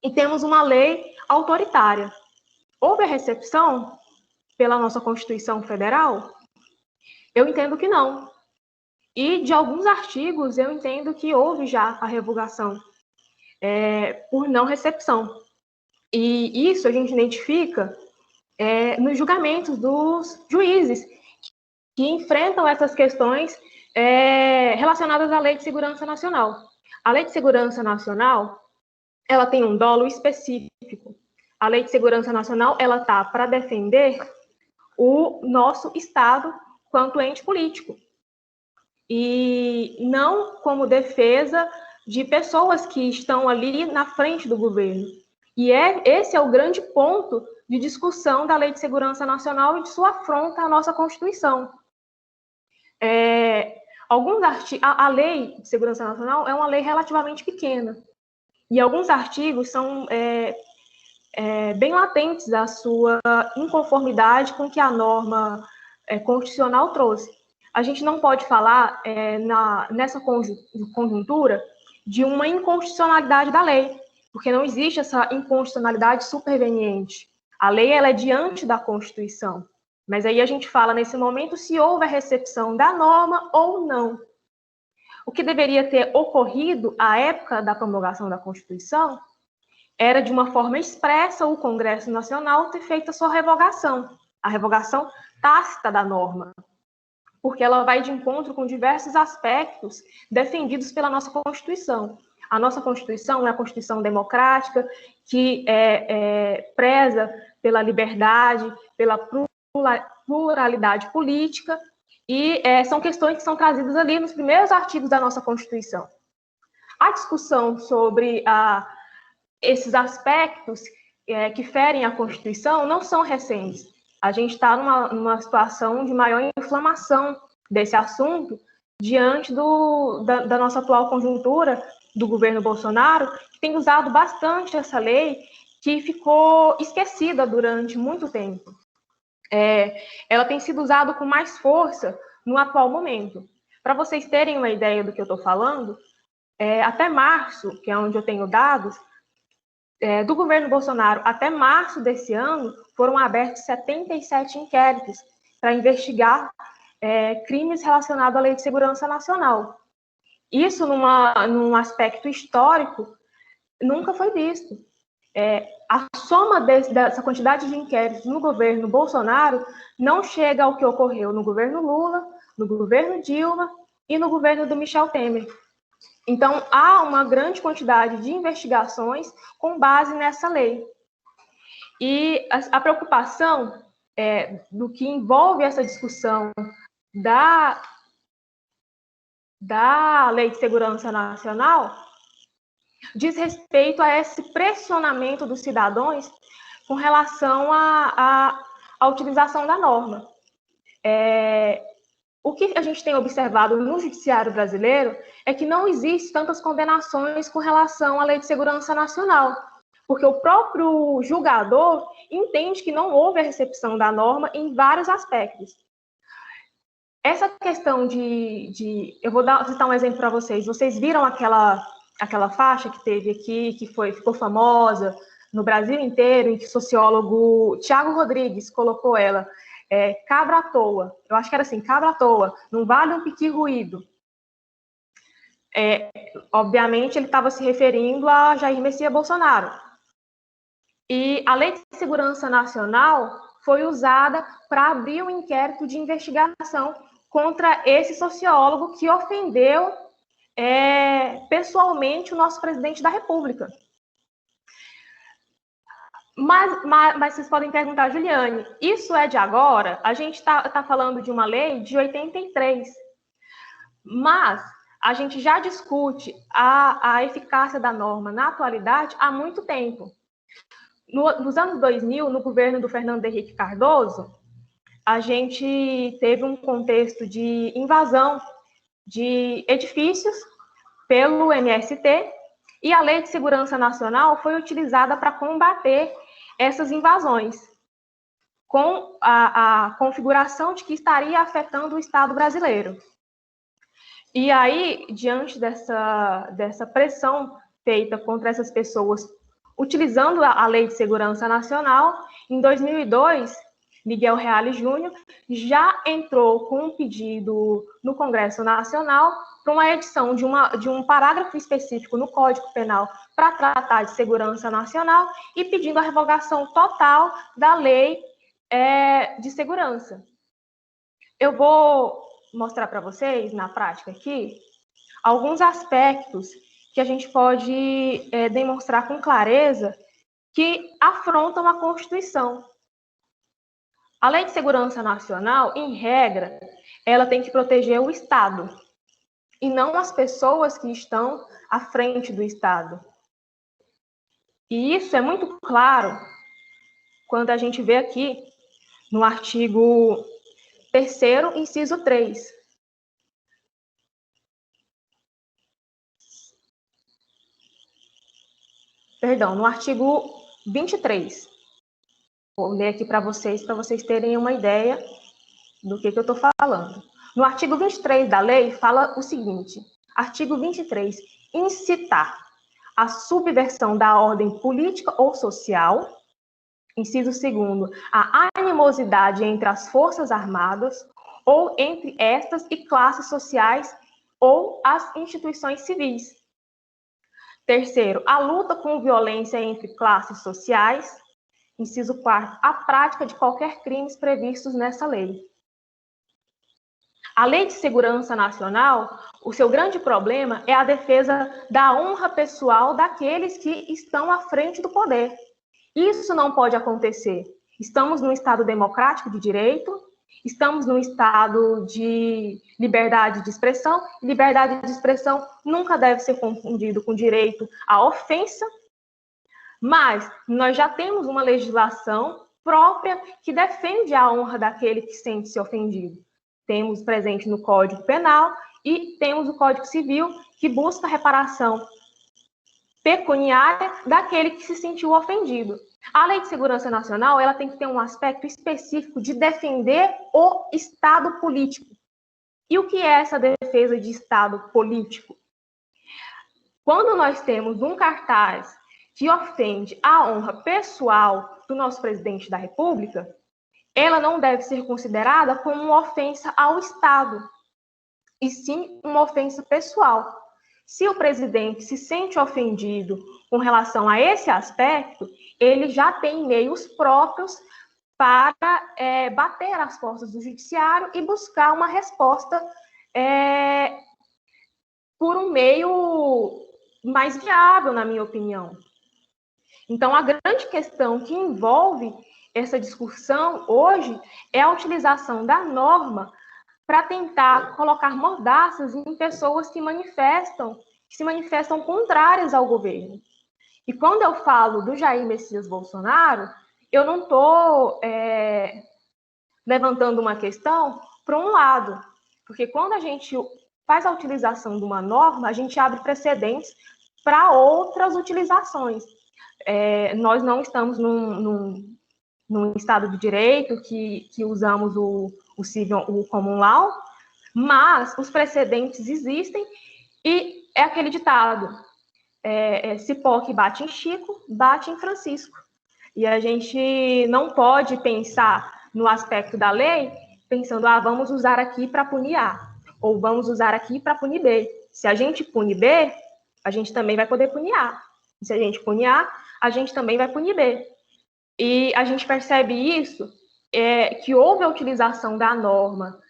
e temos uma lei autoritária. Houve a recepção pela nossa Constituição Federal? Eu entendo que não. E de alguns artigos eu entendo que houve já a revogação por não recepção. E isso a gente identifica nos julgamentos dos juízes que enfrentam essas questões relacionadas à Lei de Segurança Nacional. A Lei de Segurança Nacional, ela tem um dolo específico. A Lei de Segurança Nacional, ela está para defender o nosso Estado quanto ente político. E não como defesa de pessoas que estão ali na frente do governo. E esse é o grande ponto de discussão da Lei de Segurança Nacional e de sua afronta à nossa Constituição. A Lei de Segurança Nacional é uma lei relativamente pequena. E alguns artigos são bem latentes a sua inconformidade com o que a norma constitucional trouxe. A gente não pode falar, nessa conjuntura, de uma inconstitucionalidade da lei, porque não existe essa inconstitucionalidade superveniente. A lei ela é diante da Constituição, mas aí a gente fala, nesse momento, se houve a recepção da norma ou não. O que deveria ter ocorrido à época da promulgação da Constituição era, de uma forma expressa, o Congresso Nacional ter feito a sua revogação, a revogação tácita da norma, porque ela vai de encontro com diversos aspectos defendidos pela nossa Constituição. A nossa Constituição é a Constituição democrática, que preza pela liberdade, pela pluralidade política, e são questões que são trazidas ali nos primeiros artigos da nossa Constituição. A discussão sobre esses aspectos que ferem a Constituição não são recentes. A gente está numa situação de maior inflamação desse assunto diante da nossa atual conjuntura do governo Bolsonaro, que tem usado bastante essa lei, que ficou esquecida durante muito tempo. Ela tem sido usada com mais força no atual momento. Para vocês terem uma ideia do que eu estou falando, até março, que é onde eu tenho dados, do governo Bolsonaro até março desse ano, foram abertos 77 inquéritos para investigar crimes relacionados à Lei de Segurança Nacional. Isso, num aspecto histórico, nunca foi visto. A soma dessa quantidade de inquéritos no governo Bolsonaro não chega ao que ocorreu no governo Lula, no governo Dilma e no governo do Michel Temer. Então, há uma grande quantidade de investigações com base nessa lei. E a preocupação do que envolve essa discussão da Lei de Segurança Nacional diz respeito a esse pressionamento dos cidadãos com relação à utilização da norma. O que a gente tem observado no judiciário brasileiro é que não existem tantas condenações com relação à Lei de Segurança Nacional, porque o próprio julgador entende que não houve a recepção da norma em vários aspectos. Essa questão eu vou citar um exemplo para vocês. Vocês viram aquela faixa que teve aqui, que ficou famosa no Brasil inteiro, em que o sociólogo Tiago Rodrigues colocou ela, cabra à toa. Eu acho que era assim, cabra à toa, não vale um piqui ruído. Obviamente, ele estava se referindo a Jair Messias Bolsonaro. E a Lei de Segurança Nacional foi usada para abrir um inquérito de investigação contra esse sociólogo que ofendeu pessoalmente o nosso presidente da República. Mas vocês podem perguntar, Juliane, isso é de agora? A gente está falando de uma lei de 83, mas a gente já discute a eficácia da norma na atualidade há muito tempo. Nos anos 2000, no governo do Fernando Henrique Cardoso, a gente teve um contexto de invasão de edifícios pelo MST, e a Lei de Segurança Nacional foi utilizada para combater essas invasões, com a configuração de que estaria afetando o Estado brasileiro. E aí, diante dessa pressão feita contra essas pessoas, utilizando a Lei de Segurança Nacional, em 2002, Miguel Reale Júnior já entrou com um pedido no Congresso Nacional para uma edição de um parágrafo específico no Código Penal para tratar de segurança nacional e pedindo a revogação total da Lei de Segurança. Eu vou mostrar para vocês, na prática aqui, alguns aspectos que a gente pode demonstrar com clareza que afrontam a Constituição. A Lei de Segurança Nacional, em regra, ela tem que proteger o Estado, e não as pessoas que estão à frente do Estado. E isso é muito claro quando a gente vê aqui no artigo 3º, inciso 3. Perdão, no artigo 23. Vou ler aqui para vocês terem uma ideia do que eu estou falando. No artigo 23 da lei, fala o seguinte, artigo 23, incitar a subversão da ordem política ou social, inciso 2º, a animosidade entre as forças armadas ou entre estas e classes sociais ou as instituições civis. 3º, a luta com violência entre classes sociais. Inciso 4º, a prática de qualquer crimes previstos nessa lei. A Lei de Segurança Nacional, o seu grande problema é a defesa da honra pessoal daqueles que estão à frente do poder. Isso não pode acontecer. Estamos num Estado democrático de direito, estamos num Estado de liberdade de expressão. Liberdade de expressão nunca deve ser confundido com direito à ofensa, mas nós já temos uma legislação própria que defende a honra daquele que sente-se ofendido. Temos presente no Código Penal e temos o Código Civil, que busca a reparação pecuniária daquele que se sentiu ofendido. A Lei de Segurança Nacional, ela tem que ter um aspecto específico de defender o Estado político. E o que é essa defesa de Estado político? Quando nós temos um cartaz que ofende a honra pessoal do nosso presidente da República, ela não deve ser considerada como uma ofensa ao Estado, e sim uma ofensa pessoal. Se o presidente se sente ofendido com relação a esse aspecto, ele já tem meios próprios para bater as portas do judiciário e buscar uma resposta por um meio mais viável, na minha opinião. Então, a grande questão que envolve essa discussão hoje é a utilização da norma para tentar colocar mordaças em pessoas que se manifestam contrárias ao governo. E quando eu falo do Jair Messias Bolsonaro, eu não estou levantando uma questão para um lado, porque quando a gente faz a utilização de uma norma, a gente abre precedentes para outras utilizações. Nós não estamos num Estado de Direito que usamos o common law, mas os precedentes existem e é aquele ditado, cipó que bate em Chico, bate em Francisco. E a gente não pode pensar no aspecto da lei pensando, vamos usar aqui para punir A, ou vamos usar aqui para punir B. Se a gente pune B, a gente também vai poder punir A. Se a gente punir A, a gente também vai punir B. E a gente percebe isso, que houve a utilização da norma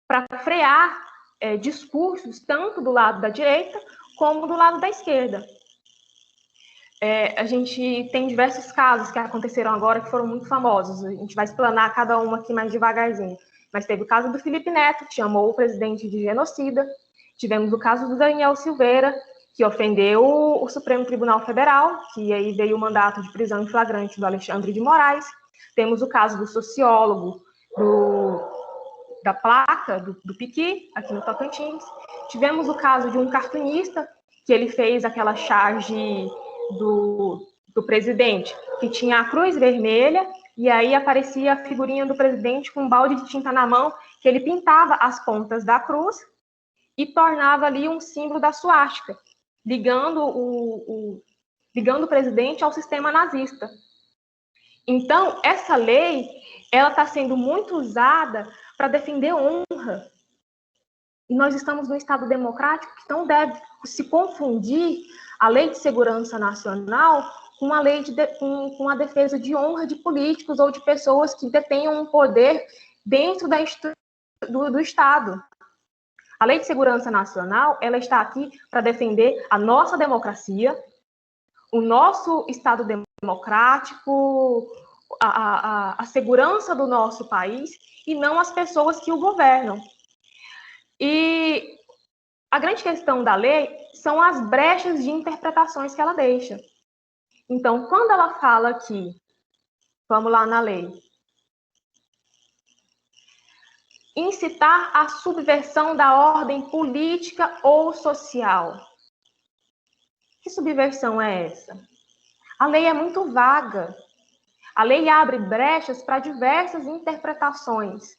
para frear discursos tanto do lado da direita como do lado da esquerda. A gente tem diversos casos que aconteceram agora que foram muito famosos. A gente vai explanar cada um aqui mais devagarzinho. Mas teve o caso do Felipe Neto, que chamou o presidente de genocida. Tivemos o caso do Daniel Silveira, que ofendeu o Supremo Tribunal Federal, que aí veio o mandato de prisão em flagrante do Alexandre de Moraes. Temos o caso do sociólogo da placa, do Piqui, aqui no Tocantins. Tivemos o caso de um cartunista, que ele fez aquela charge do presidente, que tinha a cruz vermelha, e aí aparecia a figurinha do presidente com um balde de tinta na mão, que ele pintava as pontas da cruz e tornava ali um símbolo da suástica, ligando o presidente ao sistema nazista. Então, essa lei, ela está sendo muito usada para defender honra. E nós estamos num Estado democrático que não deve se confundir a Lei de Segurança Nacional com a lei com a defesa de honra de políticos ou de pessoas que detenham um poder dentro do Estado. A Lei de Segurança Nacional, ela está aqui para defender a nossa democracia, o nosso Estado democrático, a segurança do nosso país, e não as pessoas que o governam. E a grande questão da lei são as brechas de interpretações que ela deixa. Então, quando ela fala aqui, vamos lá na lei, incitar a subversão da ordem política ou social. Que subversão é essa? A lei é muito vaga. A lei abre brechas para diversas interpretações.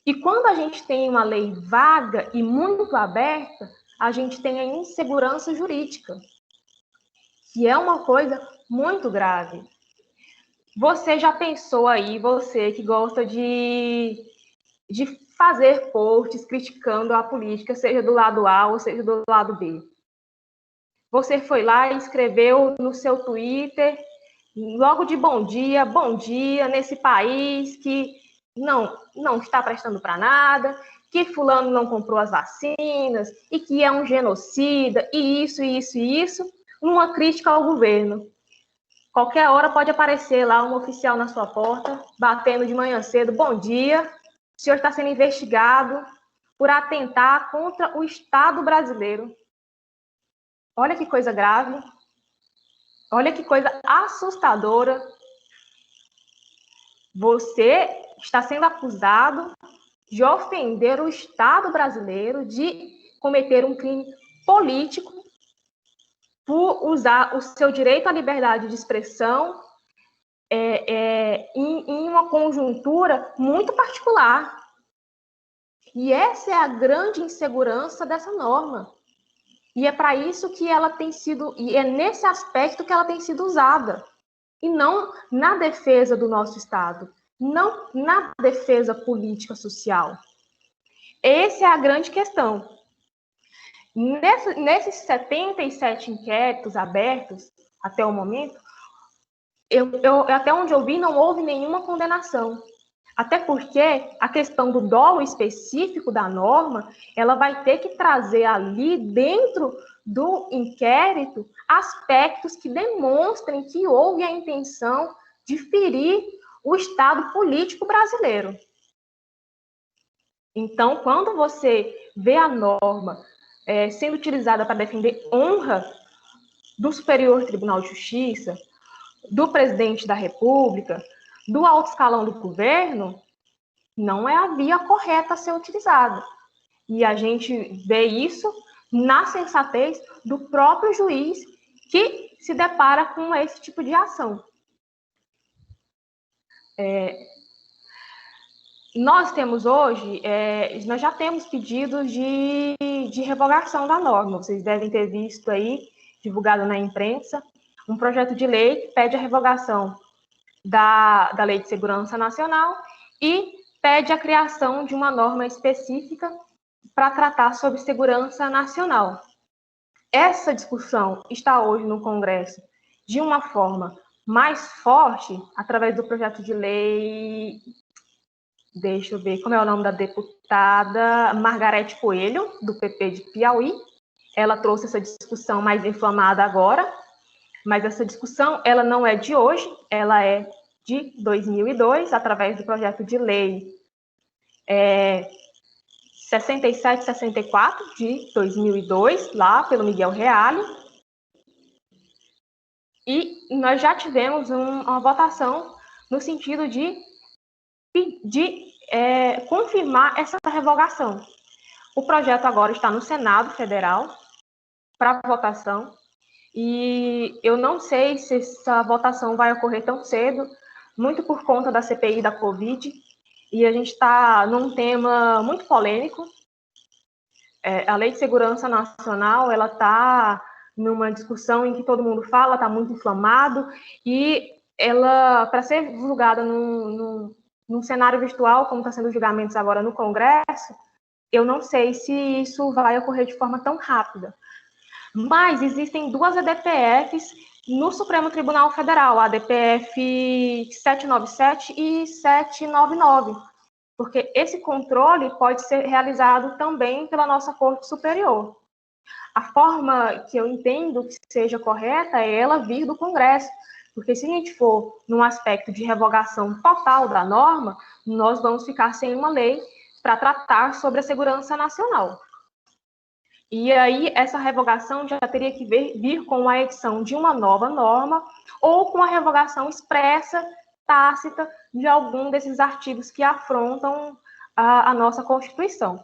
E quando a gente tem uma lei vaga e muito aberta, a gente tem a insegurança jurídica, que é uma coisa muito grave. Você já pensou aí, você que gosta de fazer posts criticando a política, seja do lado A ou seja do lado B. Você foi lá e escreveu no seu Twitter, logo de bom dia, nesse país que não está prestando para nada, que fulano não comprou as vacinas, e que é um genocida, e isso, uma crítica ao governo. Qualquer hora pode aparecer lá um oficial na sua porta, batendo de manhã cedo, bom dia, o senhor está sendo investigado por atentar contra o Estado brasileiro. Olha que coisa grave, olha que coisa assustadora. Você está sendo acusado de ofender o Estado brasileiro, de cometer um crime político por usar o seu direito à liberdade de expressão em uma conjuntura muito particular. E essa é a grande insegurança dessa norma. E é para isso que ela tem sido, e é nesse aspecto que ela tem sido usada. E não na defesa do nosso Estado, não na defesa política social. Essa é a grande questão. Nesses 77 inquéritos abertos até o momento, até onde eu vi, não houve nenhuma condenação. Até porque a questão do dolo específico da norma, ela vai ter que trazer ali dentro do inquérito aspectos que demonstrem que houve a intenção de ferir o Estado político brasileiro. Então, quando você vê a norma sendo utilizada para defender honra do Superior Tribunal de Justiça, do presidente da República, do alto escalão do governo, não é a via correta a ser utilizada. E a gente vê isso na sensatez do próprio juiz, que se depara com esse tipo de ação. Nós temos hoje, nós já temos pedidos de revogação da norma. Vocês devem ter visto aí, divulgado na imprensa, um projeto de lei que pede a revogação da Lei de Segurança Nacional e pede a criação de uma norma específica para tratar sobre segurança nacional. Essa discussão está hoje no Congresso de uma forma mais forte, através do projeto de lei, deixa eu ver, como é o nome da deputada Margarete Coelho, do PP de Piauí. Ela trouxe essa discussão mais inflamada agora, mas essa discussão, ela não é de hoje, ela é de 2002, através do projeto de lei 6764 de 2002, lá pelo Miguel Reale. E nós já tivemos uma votação no sentido de confirmar essa revogação. O projeto agora está no Senado Federal para votação, e eu não sei se essa votação vai ocorrer tão cedo, muito por conta da CPI da Covid, e a gente está num tema muito polêmico. A Lei de Segurança Nacional, ela está numa discussão em que todo mundo fala, está muito inflamado, e ela, para ser julgada num cenário virtual, como está sendo os julgamentos agora no Congresso, eu não sei se isso vai ocorrer de forma tão rápida. Mas existem duas ADPFs no Supremo Tribunal Federal, a ADPF 797 e 799, porque esse controle pode ser realizado também pela nossa Corte Superior. A forma que eu entendo que seja correta é ela vir do Congresso, porque se a gente for num aspecto de revogação total da norma, nós vamos ficar sem uma lei para tratar sobre a segurança nacional. E aí, essa revogação já teria que vir com a edição de uma nova norma ou com a revogação expressa, tácita, de algum desses artigos que afrontam a nossa Constituição.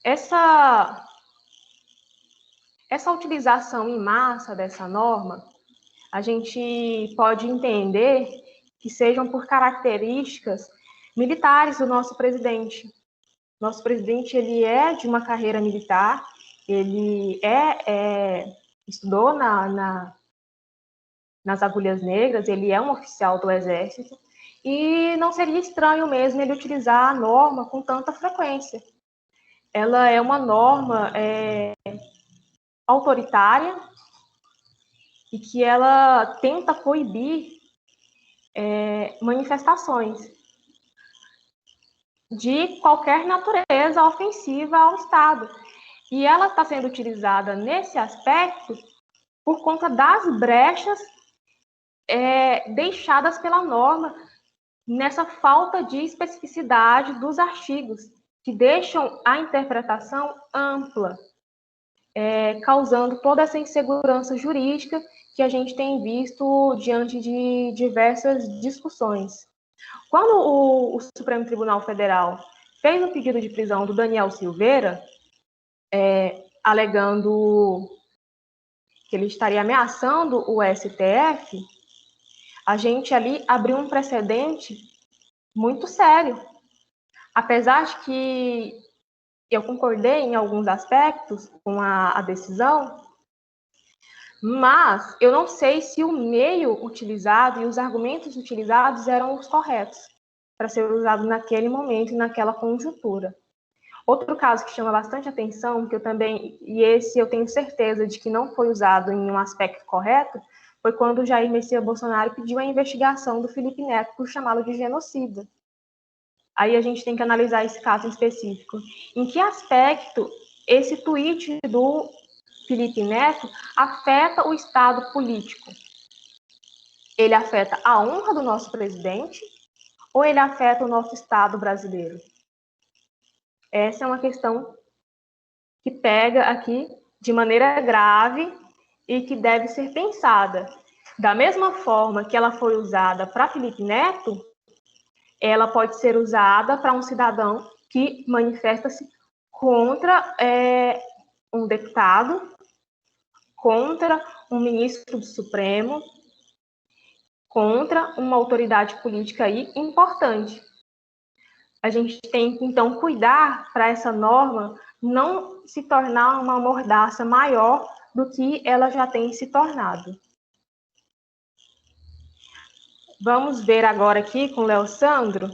Essa utilização em massa dessa norma, a gente pode entender que sejam por características militares do nosso presidente. Nosso presidente, ele é de uma carreira militar, ele estudou nas Agulhas Negras, ele é um oficial do Exército, e não seria estranho mesmo ele utilizar a norma com tanta frequência. Ela é uma norma autoritária e que ela tenta coibir manifestações de qualquer natureza ofensiva ao Estado. E ela está sendo utilizada nesse aspecto por conta das brechas deixadas pela norma, nessa falta de especificidade dos artigos, que deixam a interpretação ampla, causando toda essa insegurança jurídica que a gente tem visto diante de diversas discussões. Quando o Supremo Tribunal Federal fez o pedido de prisão do Daniel Silveira, alegando que ele estaria ameaçando o STF, a gente ali abriu um precedente muito sério. Apesar de que eu concordei em alguns aspectos com a decisão, mas eu não sei se o meio utilizado e os argumentos utilizados eram os corretos para ser usado naquele momento e naquela conjuntura. Outro caso que chama bastante atenção, que eu também, e esse eu tenho certeza de que não foi usado em um aspecto correto, foi quando o Jair Messias Bolsonaro pediu a investigação do Felipe Neto por chamá-lo de genocida. Aí a gente tem que analisar esse caso em específico. Em que aspecto esse tweet do Felipe Neto afeta o Estado político? Ele afeta a honra do nosso presidente ou ele afeta o nosso Estado brasileiro? Essa é uma questão que pega aqui de maneira grave e que deve ser pensada. Da mesma forma que ela foi usada para Felipe Neto, ela pode ser usada para um cidadão que manifesta-se contra um deputado, contra um ministro do Supremo, contra uma autoridade política aí importante. A gente tem que, então, cuidar para essa norma não se tornar uma mordaça maior do que ela já tem se tornado. Vamos ver agora aqui com o Leosandro.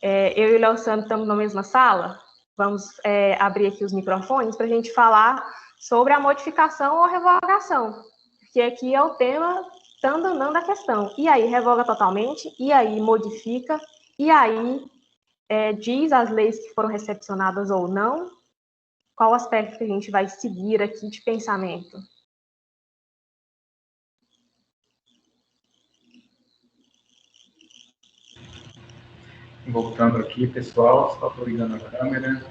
Eu e o Leosandro estamos na mesma sala. Vamos abrir aqui os microfones para a gente falar sobre a modificação ou revogação, porque aqui é o tema tandanã da questão. E aí revoga totalmente, e aí modifica, e aí diz as leis que foram recepcionadas ou não. Qual aspecto que a gente vai seguir aqui de pensamento? Voltando aqui, pessoal, só estou ligando a câmera.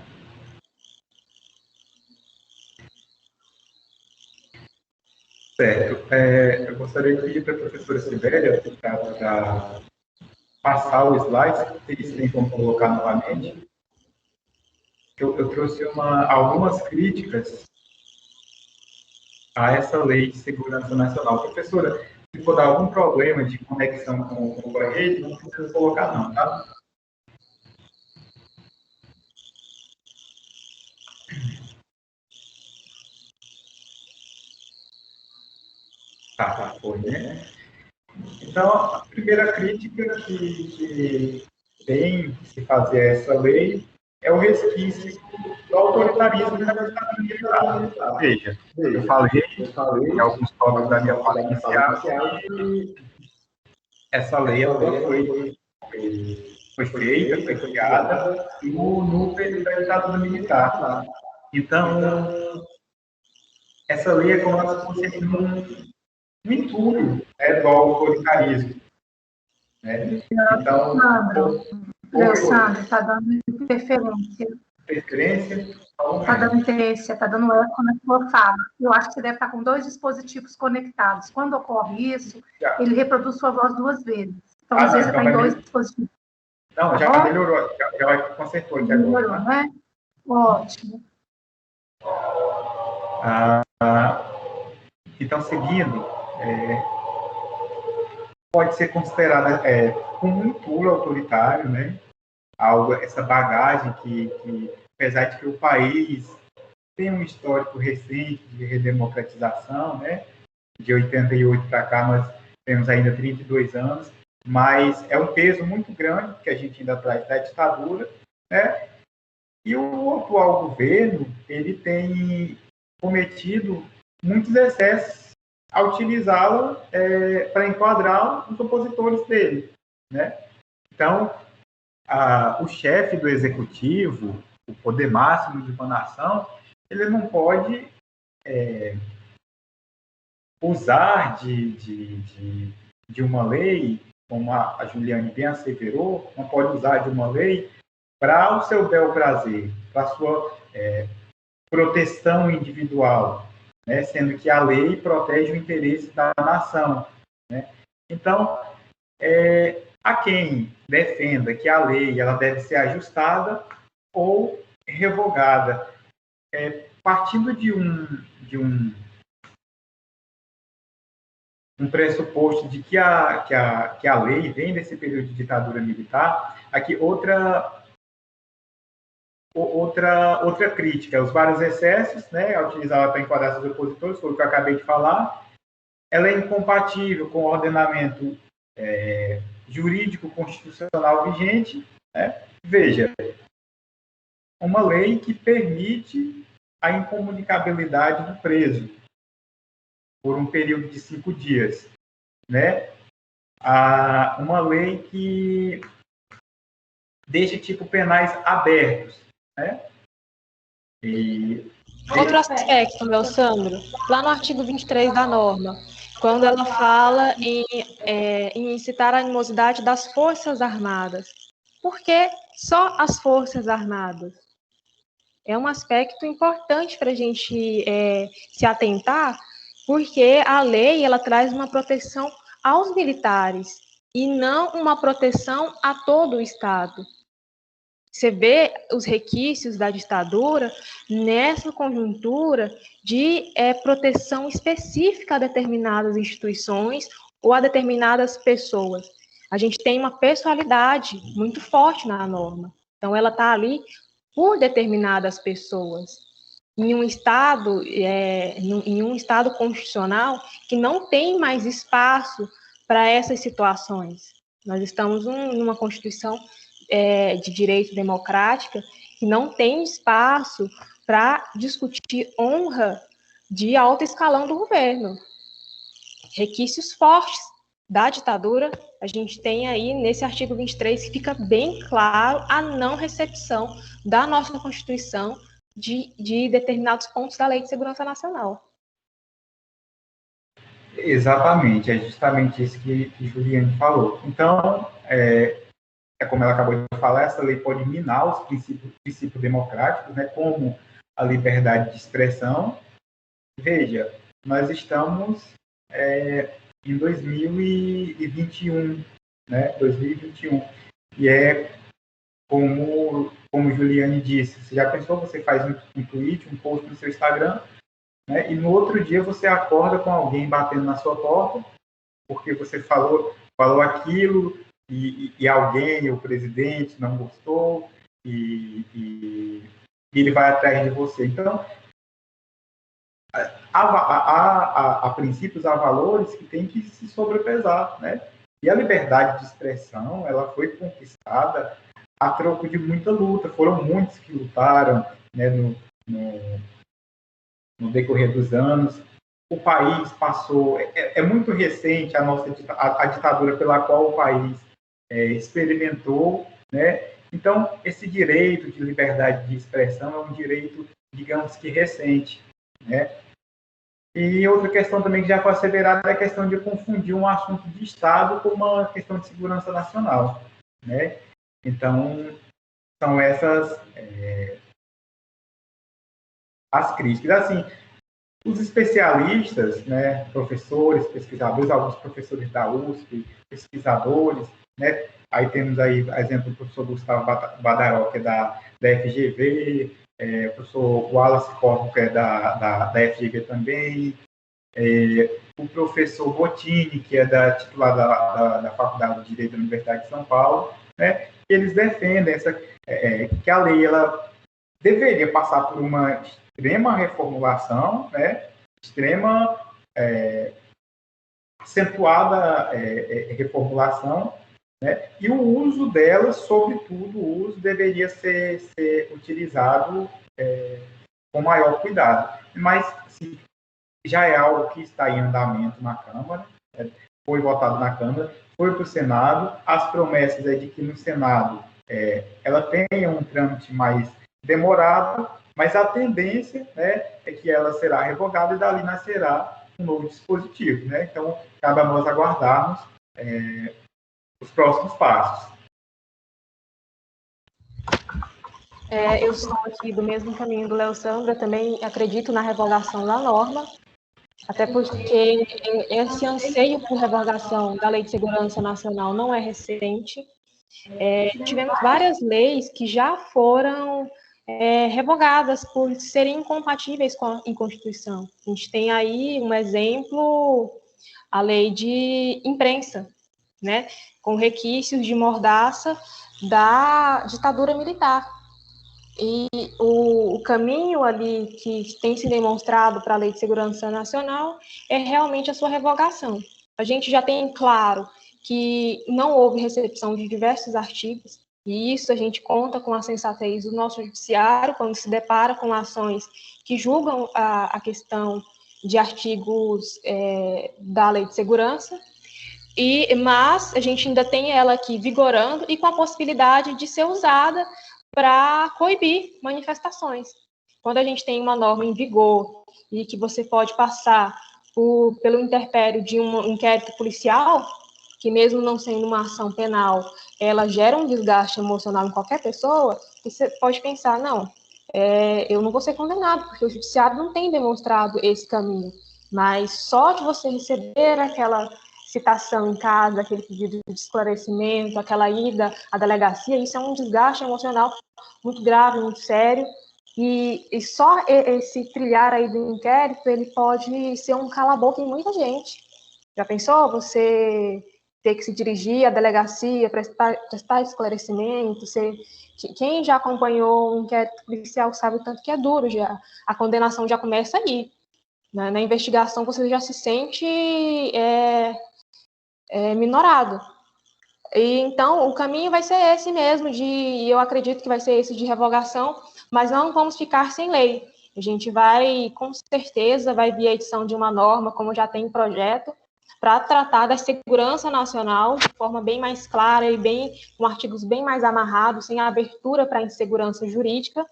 Certo. Eu gostaria de pedir para a professora Sibélia para passar o slide, se eles têm como colocar novamente. Eu trouxe algumas críticas a essa lei de segurança nacional. Professora, se for dar algum problema de conexão com a rede, não precisa colocar não, tá? Tá, foi, né? Então, a primeira crítica que tem que se fazer a essa lei é o resquício do autoritarismo da ditadura militar. Veja, eu falei em alguns tópicos da minha fala inicial que essa lei ela foi feita, foi criada no período da ditadura militar. Então, essa lei é como se fosse um entulho do autoritarismo. Né? Então, Leosandro, está dando interferência. Está dando interferência, está dando eco na sua fala. Eu acho que você deve estar com 2 dispositivos conectados. Quando ocorre isso, ele reproduz sua voz 2 vezes. Então, às vezes, você está em 2 dispositivos. Não, já melhorou, já consertou aqui agora. Melhorou, né? Ótimo. Então, seguindo, pode ser considerada como um entulho autoritário, né? Essa bagagem que, apesar de que o país tem um histórico recente de redemocratização, né? De 88 para cá, nós temos ainda 32 anos, mas é um peso muito grande que a gente ainda traz da ditadura, né? E o atual governo, ele tem cometido muitos excessos a utilizá-la para enquadrar os opositores dele, né? Então, o chefe do executivo, o poder máximo de uma nação, ele não pode usar de uma lei, como a Juliane bem asseverou, não pode usar de uma lei para o seu bel prazer, para a sua proteção individual, né? Sendo que a lei protege o interesse da nação, né? Então, há quem defenda que a lei ela deve ser ajustada ou revogada, partindo de um pressuposto de que a lei vem desse período de ditadura militar. Aqui outra crítica, os vários excessos, né, a utilizá-la para enquadrar seus opositores, foi o que eu acabei de falar. Ela é incompatível com o ordenamento jurídico constitucional vigente, né? Veja, uma lei que permite a incomunicabilidade do preso por um período de 5 dias, né? Uma lei que deixa tipos penais abertos, né? Outro aspecto, meu Sandro, lá no artigo 23 da norma, quando ela fala em incitar a animosidade das Forças Armadas. Por que só as Forças Armadas? É um aspecto importante para a gente se atentar, porque a lei ela traz uma proteção aos militares e não uma proteção a todo o Estado. Você vê os requisitos da ditadura nessa conjuntura de proteção específica a determinadas instituições ou a determinadas pessoas. A gente tem uma pessoalidade muito forte na norma. Então, ela está ali por determinadas pessoas. Em um estado constitucional que não tem mais espaço para essas situações. Nós estamos numa Constituição de direito democrática que não tem espaço para discutir honra de alto escalão do governo. Requisitos fortes da ditadura, a gente tem aí nesse artigo 23 que fica bem claro a não recepção da nossa Constituição de determinados pontos da Lei de Segurança Nacional. Exatamente, é justamente isso que Juliane falou. Então, como ela acabou de falar, essa lei pode minar os princípios democráticos, né, como a liberdade de expressão. Veja, nós estamos em 2021, né, 2021, e como Juliane disse, você já pensou, você faz um tweet, um post no seu Instagram, né, e no outro dia você acorda com alguém batendo na sua porta, porque você falou aquilo, e alguém, o presidente, não gostou, e ele vai atrás de você. Então, há princípios, há valores que têm que se sobrepesar, né? E a liberdade de expressão, ela foi conquistada a troco de muita luta. Foram muitos que lutaram, né, no decorrer dos anos. O país passou... É muito recente a ditadura pela qual o país experimentou, né? Então, esse direito de liberdade de expressão é um direito, digamos que recente, né? E outra questão também que já foi asseverada é a questão de confundir um assunto de Estado com uma questão de segurança nacional, né? Então, são essas as críticas. Assim, os especialistas, né, professores, pesquisadores, alguns professores da USP, pesquisadores, né? Aí temos aí, exemplo, o professor Gustavo Badaró, que é da FGV, o professor Wallace Corpo, que é da FGV também, o professor Bottini, que é titular da Faculdade de Direito da Universidade de São Paulo, né? Eles defendem que a lei ela deveria passar por uma extrema reformulação, né? Extrema acentuada reformulação, né? E o uso dela, sobretudo, o uso deveria ser utilizado com maior cuidado. Mas, assim, já é algo que está em andamento na Câmara, foi votado na Câmara, foi para o Senado. As promessas é de que no Senado ela tenha um trâmite mais demorado, mas a tendência, né, é que ela será revogada e dali nascerá um novo dispositivo, né? Então, cabe a nós aguardarmos os próximos passos. Eu sou aqui do mesmo caminho do Léo Sandra, também acredito na revogação da norma, até porque esse anseio por revogação da Lei de Segurança Nacional não é recente. Tivemos várias leis que já foram revogadas por serem incompatíveis com a Constituição. A gente tem aí um exemplo, a lei de imprensa, né, com requisitos de mordaça da ditadura militar. E o caminho ali que tem se demonstrado para a Lei de Segurança Nacional é realmente a sua revogação. A gente já tem claro que não houve recepção de diversos artigos, e isso a gente conta com a sensatez do nosso judiciário quando se depara com ações que julgam a questão de artigos da Lei de Segurança, mas a gente ainda tem ela aqui vigorando e com a possibilidade de ser usada para coibir manifestações. Quando a gente tem uma norma em vigor e que você pode passar pelo interpério de um inquérito policial, que mesmo não sendo uma ação penal, ela gera um desgaste emocional em qualquer pessoa, e você pode pensar, não, eu não vou ser condenado, porque o judiciário não tem demonstrado esse caminho. Mas só de você receber aquela citação em casa, aquele pedido de esclarecimento, aquela ida à delegacia, isso é um desgaste emocional muito grave, muito sério, e só esse trilhar aí do inquérito, ele pode ser um cala-boca em muita gente. Já pensou você ter que se dirigir à delegacia, prestar esclarecimento? Quem já acompanhou um inquérito policial sabe o tanto que é duro, já, a condenação já começa aí. Na investigação você já se sente minorado. E, então, o caminho vai ser esse mesmo, eu acredito que vai ser esse de revogação, mas não vamos ficar sem lei. A gente vai, com certeza, vai vir a edição de uma norma, como já tem em projeto, para tratar da segurança nacional de forma bem mais clara e com artigos bem mais amarrados, sem abertura para insegurança jurídica.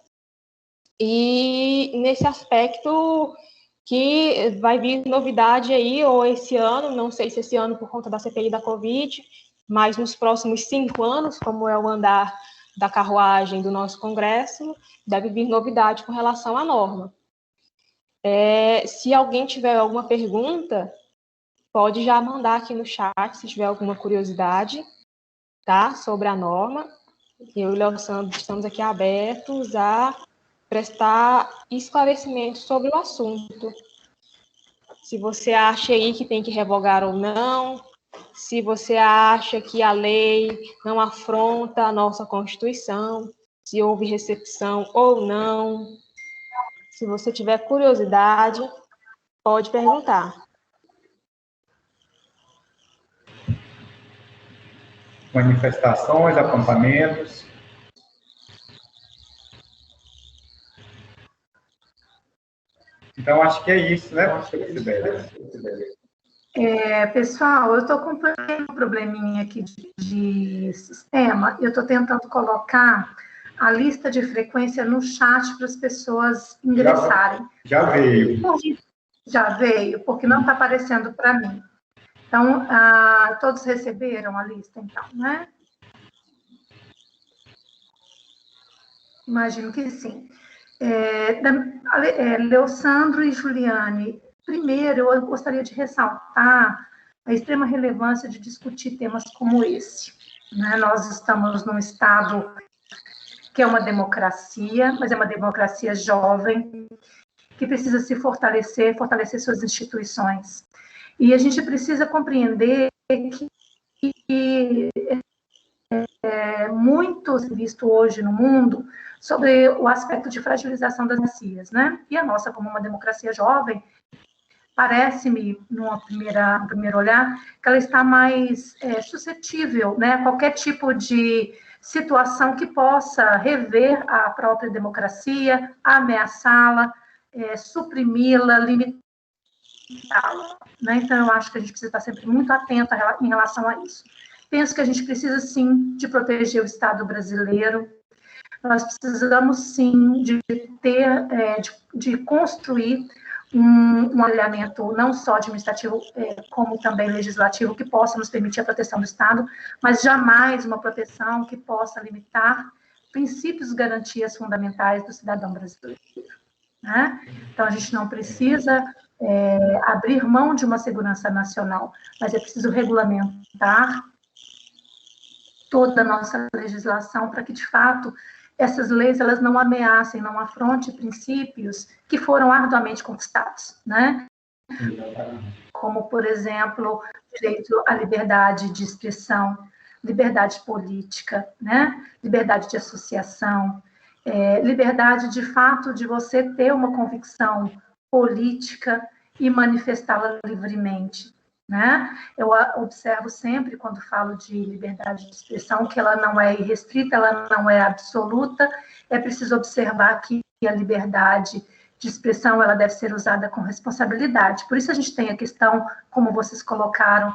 E nesse aspecto que vai vir novidade aí, ou esse ano, não sei se esse ano por conta da CPI da Covid, mas nos próximos 5 anos, como é o andar da carruagem do nosso Congresso, deve vir novidade com relação à norma. Se alguém tiver alguma pergunta, pode já mandar aqui no chat, se tiver alguma curiosidade, tá, sobre a norma. Eu e o Léo Sandro estamos aqui abertos a prestar esclarecimento sobre o assunto. Se você acha aí que tem que revogar ou não, se você acha que a lei não afronta a nossa Constituição, se houve recepção ou não. Se você tiver curiosidade, pode perguntar. Manifestações, acampamentos. Então, acho que é isso, né, professora Sibeli? Pessoal, eu estou com um probleminha aqui de sistema. Eu estou tentando colocar a lista de frequência no chat para as pessoas ingressarem. Já veio. Já veio, porque não está aparecendo para mim. Então, todos receberam a lista, então, né? Imagino que sim. Leosandro e Juliane, primeiro, eu gostaria de ressaltar a extrema relevância de discutir temas como esse, né? Nós estamos num Estado que é uma democracia, mas é uma democracia jovem, que precisa se fortalecer suas instituições. E a gente precisa compreender que muito visto hoje no mundo sobre o aspecto de fragilização das democracias, né? E a nossa, como uma democracia jovem, parece-me, no primeiro olhar, que ela está mais suscetível, né, a qualquer tipo de situação que possa rever a própria democracia, ameaçá-la, suprimi-la, limitá-la. Né? Então, eu acho que a gente precisa estar sempre muito atenta em relação a isso. Penso que a gente precisa, sim, de proteger o Estado brasileiro. Nós precisamos, sim, de construir um alinhamento não só administrativo, como também legislativo, que possa nos permitir a proteção do Estado, mas jamais uma proteção que possa limitar princípios e garantias fundamentais do cidadão brasileiro. Né? Então, a gente não precisa abrir mão de uma segurança nacional, mas é preciso regulamentar toda a nossa legislação para que, de fato, essas leis elas não ameacem, não afrontem princípios que foram arduamente conquistados, né? Como, por exemplo, direito à liberdade de expressão, liberdade política, né? Liberdade de associação, liberdade, de fato, de você ter uma convicção política e manifestá-la livremente. Né? Eu observo sempre, quando falo de liberdade de expressão, que ela não é irrestrita, ela não é absoluta, é preciso observar que a liberdade de expressão ela deve ser usada com responsabilidade. Por isso a gente tem a questão, como vocês colocaram,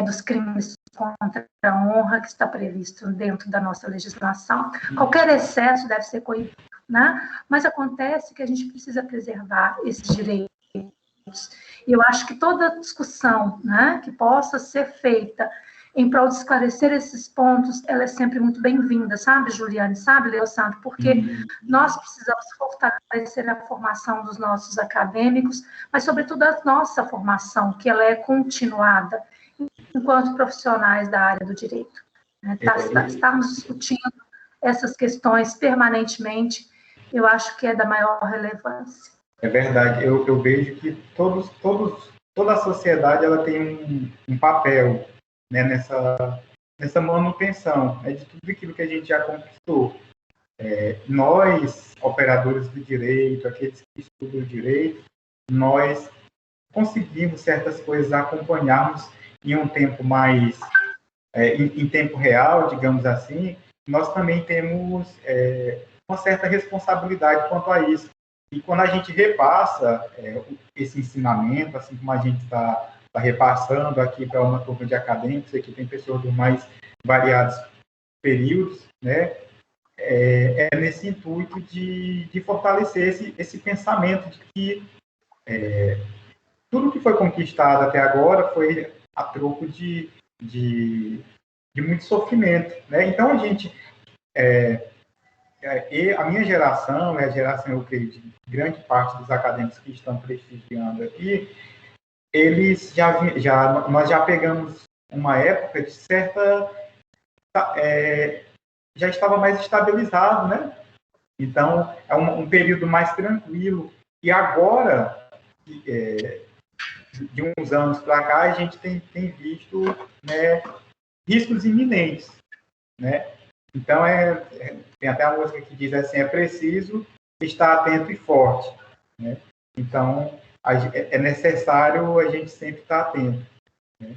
dos crimes contra a honra, que está previsto dentro da nossa legislação. Qualquer excesso deve ser coibido, né? Mas acontece que a gente precisa preservar esses direitos. E eu acho que toda discussão, né, que possa ser feita em prol de esclarecer esses pontos, ela é sempre muito bem-vinda, sabe, Juliane, sabe, Leosandro? Porque nós precisamos fortalecer a formação dos nossos acadêmicos, mas, sobretudo, a nossa formação, que ela é continuada, enquanto profissionais da área do direito. Né? Estarmos discutindo essas questões permanentemente, eu acho que é da maior relevância. É verdade, eu vejo que toda a sociedade ela tem um papel, né, nessa manutenção, né, de tudo aquilo que a gente já conquistou. Nós, operadores do direito, aqueles que estudam o direito, nós conseguimos certas coisas acompanharmos em um tempo mais, em tempo real, digamos assim. Nós também temos uma certa responsabilidade quanto a isso. E quando a gente repassa esse ensinamento, assim como a gente está repassando aqui para uma turma de acadêmicos, aqui tem pessoas dos mais variados períodos, né? Nesse intuito de fortalecer esse pensamento de que tudo que foi conquistado até agora foi a troco de muito sofrimento, né? Então, a gente... a minha geração, a geração, eu creio, de grande parte dos acadêmicos que estão prestigiando aqui, eles nós já pegamos uma época de certa... já estava mais estabilizado, né? Então, é um período mais tranquilo. E agora, de uns anos para cá, a gente tem visto, né, riscos iminentes, né? Então, tem até a música que diz assim, é preciso estar atento e forte, né? Então, é necessário a gente sempre estar atento, né?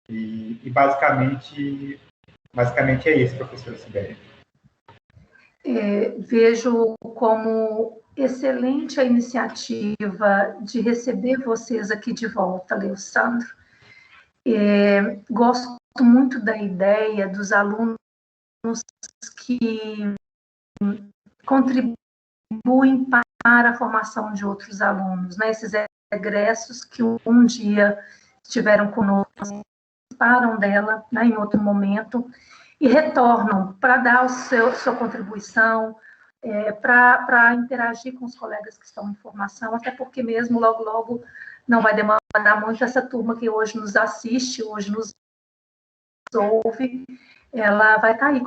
E basicamente é isso, professora Sibeli. Vejo como excelente a iniciativa de receber vocês aqui de volta, Leosandro. Gosto muito da ideia dos alunos que contribuem para a formação de outros alunos, né? Esses egressos que um dia estiveram conosco, participaram dela, né, em outro momento, e retornam para dar sua contribuição, para interagir com os colegas que estão em formação, até porque mesmo logo não vai demandar muito essa turma que hoje nos assiste, hoje nos ouve, ela vai estar aí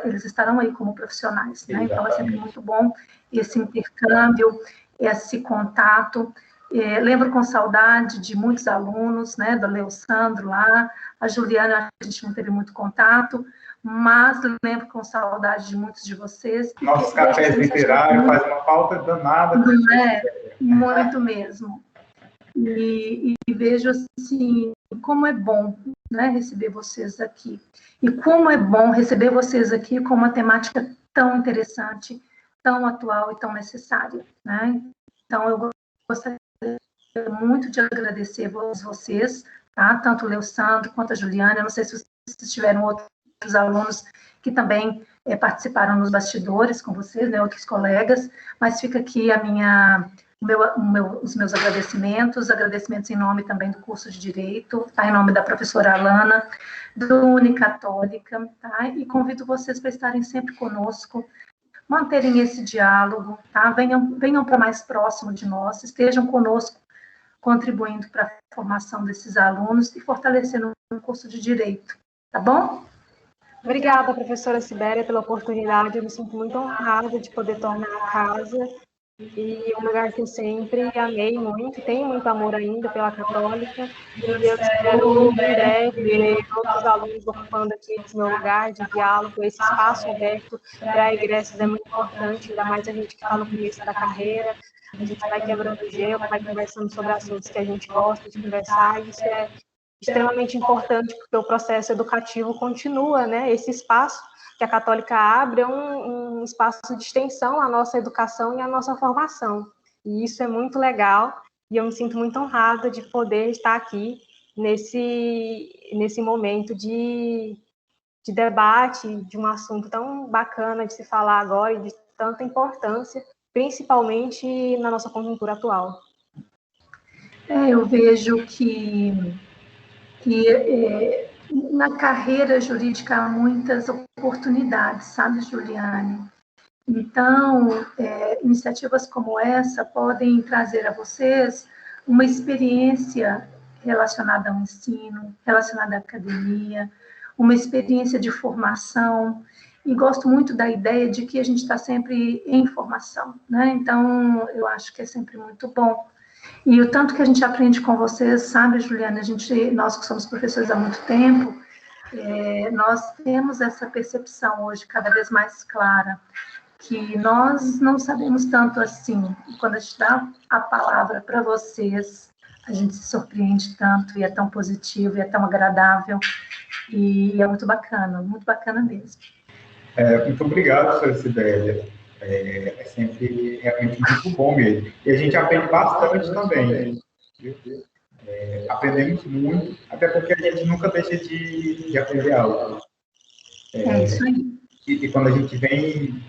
eles estarão aí como profissionais, né? Então é sempre muito bom esse intercâmbio, esse contato. Lembro com saudade de muitos alunos, né, do Leosandro lá, a Juliana, a gente não teve muito contato, mas lembro com saudade de muitos de vocês. Nossos cafés literários fazem uma falta danada. Muito mesmo. E vejo, assim, como é bom, né, receber vocês aqui. E como é bom receber vocês aqui com uma temática tão interessante, tão atual e tão necessária, né? Então, eu gostaria muito de agradecer a vocês, tá? Tanto o Leosandro quanto a Juliana. Eu não sei se vocês tiveram outros alunos que também participaram nos bastidores com vocês, né, outros colegas, mas fica aqui os meus agradecimentos em nome também do curso de Direito, tá? Em nome da professora Alana, do Unicatólica, tá? E convido vocês para estarem sempre conosco, manterem esse diálogo, tá? Venham para mais próximo de nós, estejam conosco, contribuindo para a formação desses alunos e fortalecendo o curso de Direito, tá bom? Obrigada, professora Sibéria, pela oportunidade. Eu me sinto muito honrada de poder tornar a casa e um lugar que eu sempre amei muito, tenho muito amor ainda pela Católica, e eu espero em breve ver outros alunos ocupando aqui esse meu lugar de diálogo, esse espaço aberto para egressos é muito importante, ainda mais a gente que está no começo da carreira, a gente vai quebrando o gelo, vai conversando sobre assuntos que a gente gosta de conversar, e isso é extremamente importante, porque o processo educativo continua, né? Esse espaço que a Católica abre é um espaço de extensão à nossa educação e à nossa formação. E isso é muito legal, e eu me sinto muito honrada de poder estar aqui nesse momento de debate, de um assunto tão bacana de se falar agora e de tanta importância, principalmente na nossa conjuntura atual. Eu vejo que Na carreira jurídica há muitas oportunidades, sabe, Juliane? Então, iniciativas como essa podem trazer a vocês uma experiência relacionada ao ensino, relacionada à academia, uma experiência de formação, e gosto muito da ideia de que a gente está sempre em formação, né? Então, eu acho que é sempre muito bom. E o tanto que a gente aprende com vocês, sabe, Juliana, nós que somos professores há muito tempo, nós temos essa percepção hoje cada vez mais clara, que nós não sabemos tanto assim. E quando a gente dá a palavra para vocês, a gente se surpreende tanto, e é tão positivo, e é tão agradável, e é muito bacana mesmo. Muito obrigado, Sra. Sibélia. É sempre realmente muito bom mesmo. E a gente aprende bastante também. Aprendemos muito, até porque a gente nunca deixa de aprender algo. É isso aí. E quando a gente vem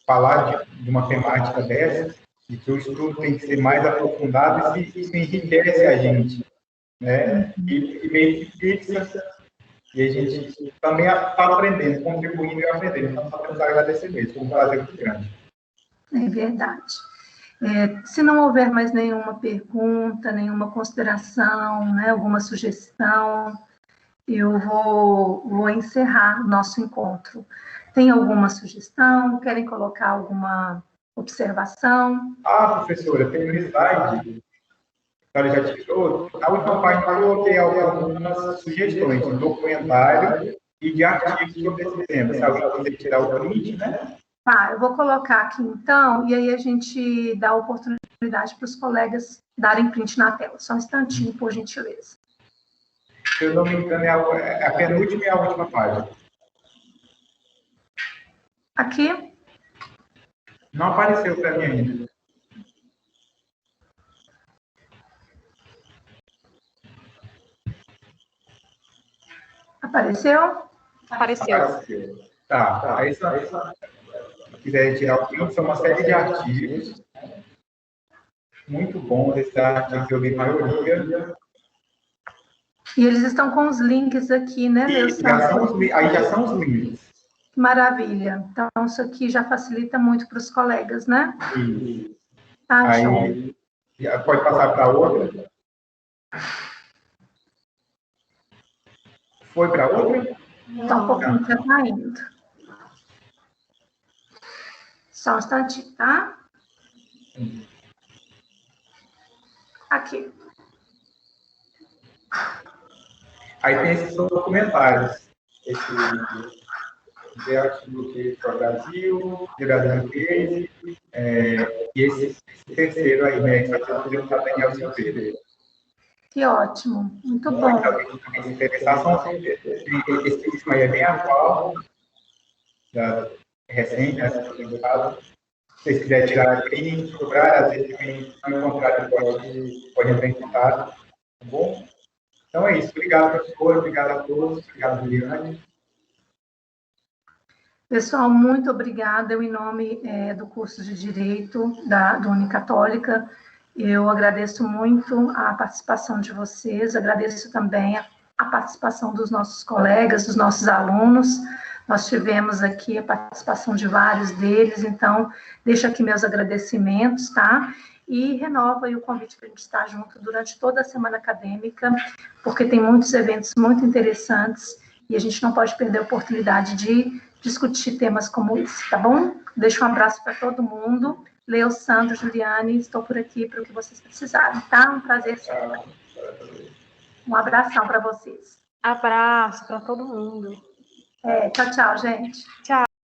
falar de uma temática dessa, de que o estudo tem que ser mais aprofundado, isso enriquece a gente, né? E meio que fixa, e a gente também está aprendendo, contribuindo e aprendendo. Então, só temos a agradecer mesmo, foi um prazer muito grande. É verdade. Se não houver mais nenhuma pergunta, nenhuma consideração, né, alguma sugestão, eu vou encerrar nosso encontro. Tem alguma sugestão? Querem colocar alguma observação? Professora, tem um slide. A senhora já tirou? Na última página eu coloquei algumas sugestões de documentário e de artigos sobre esse tema. Se alguém quiser tirar o print, né? Tá, eu vou colocar aqui então, e aí a gente dá a oportunidade para os colegas darem print na tela. Só um instantinho, por gentileza. Se eu não me engano, é a penúltima e a última página. Aqui? Não apareceu para mim ainda. Apareceu? Apareceu. Tá. Aí só se quiser tirar o print, são uma série de artigos. Muito bons esses artigos, eu li a maioria. E eles estão com os links aqui, né, meu Aí já são os links. Maravilha. Então, isso aqui já facilita muito para os colegas, né? Isso. Tá, aí, pode passar para outra. Foi para outra? Tá um pouquinho já tá indo. Só um instantinho, tá? Aqui. Aí tem esses documentários. Esse artigo que foi o Brasil, de Brasil Case, e esse terceiro aí, né, que vai ser o deputado Daniel Silveira. Que ótimo, muito bom. Se interessar, esse último aí é bem atual, recente, né, se vocês quiserem tirar print, cobrar, às vezes quem não encontrar pode entrar em contato, tá bom? Então é isso, obrigado, professor, obrigado a todos, obrigado, Juliane. Pessoal, muito obrigada. Eu, em nome do curso de Direito da Unicatólica, eu agradeço muito a participação de vocês, agradeço também a participação dos nossos colegas, dos nossos alunos. Nós tivemos aqui a participação de vários deles, então, deixo aqui meus agradecimentos, tá? E renovo aí o convite para a gente estar junto durante toda a semana acadêmica, porque tem muitos eventos muito interessantes e a gente não pode perder a oportunidade de discutir temas como esse, tá bom? Deixo um abraço para todo mundo. Leo, Sandro, Juliane, estou por aqui para o que vocês precisarem, tá? Um prazer sempre. Um abração para vocês. Abraço para todo mundo. Tchau, tchau, gente. Tchau.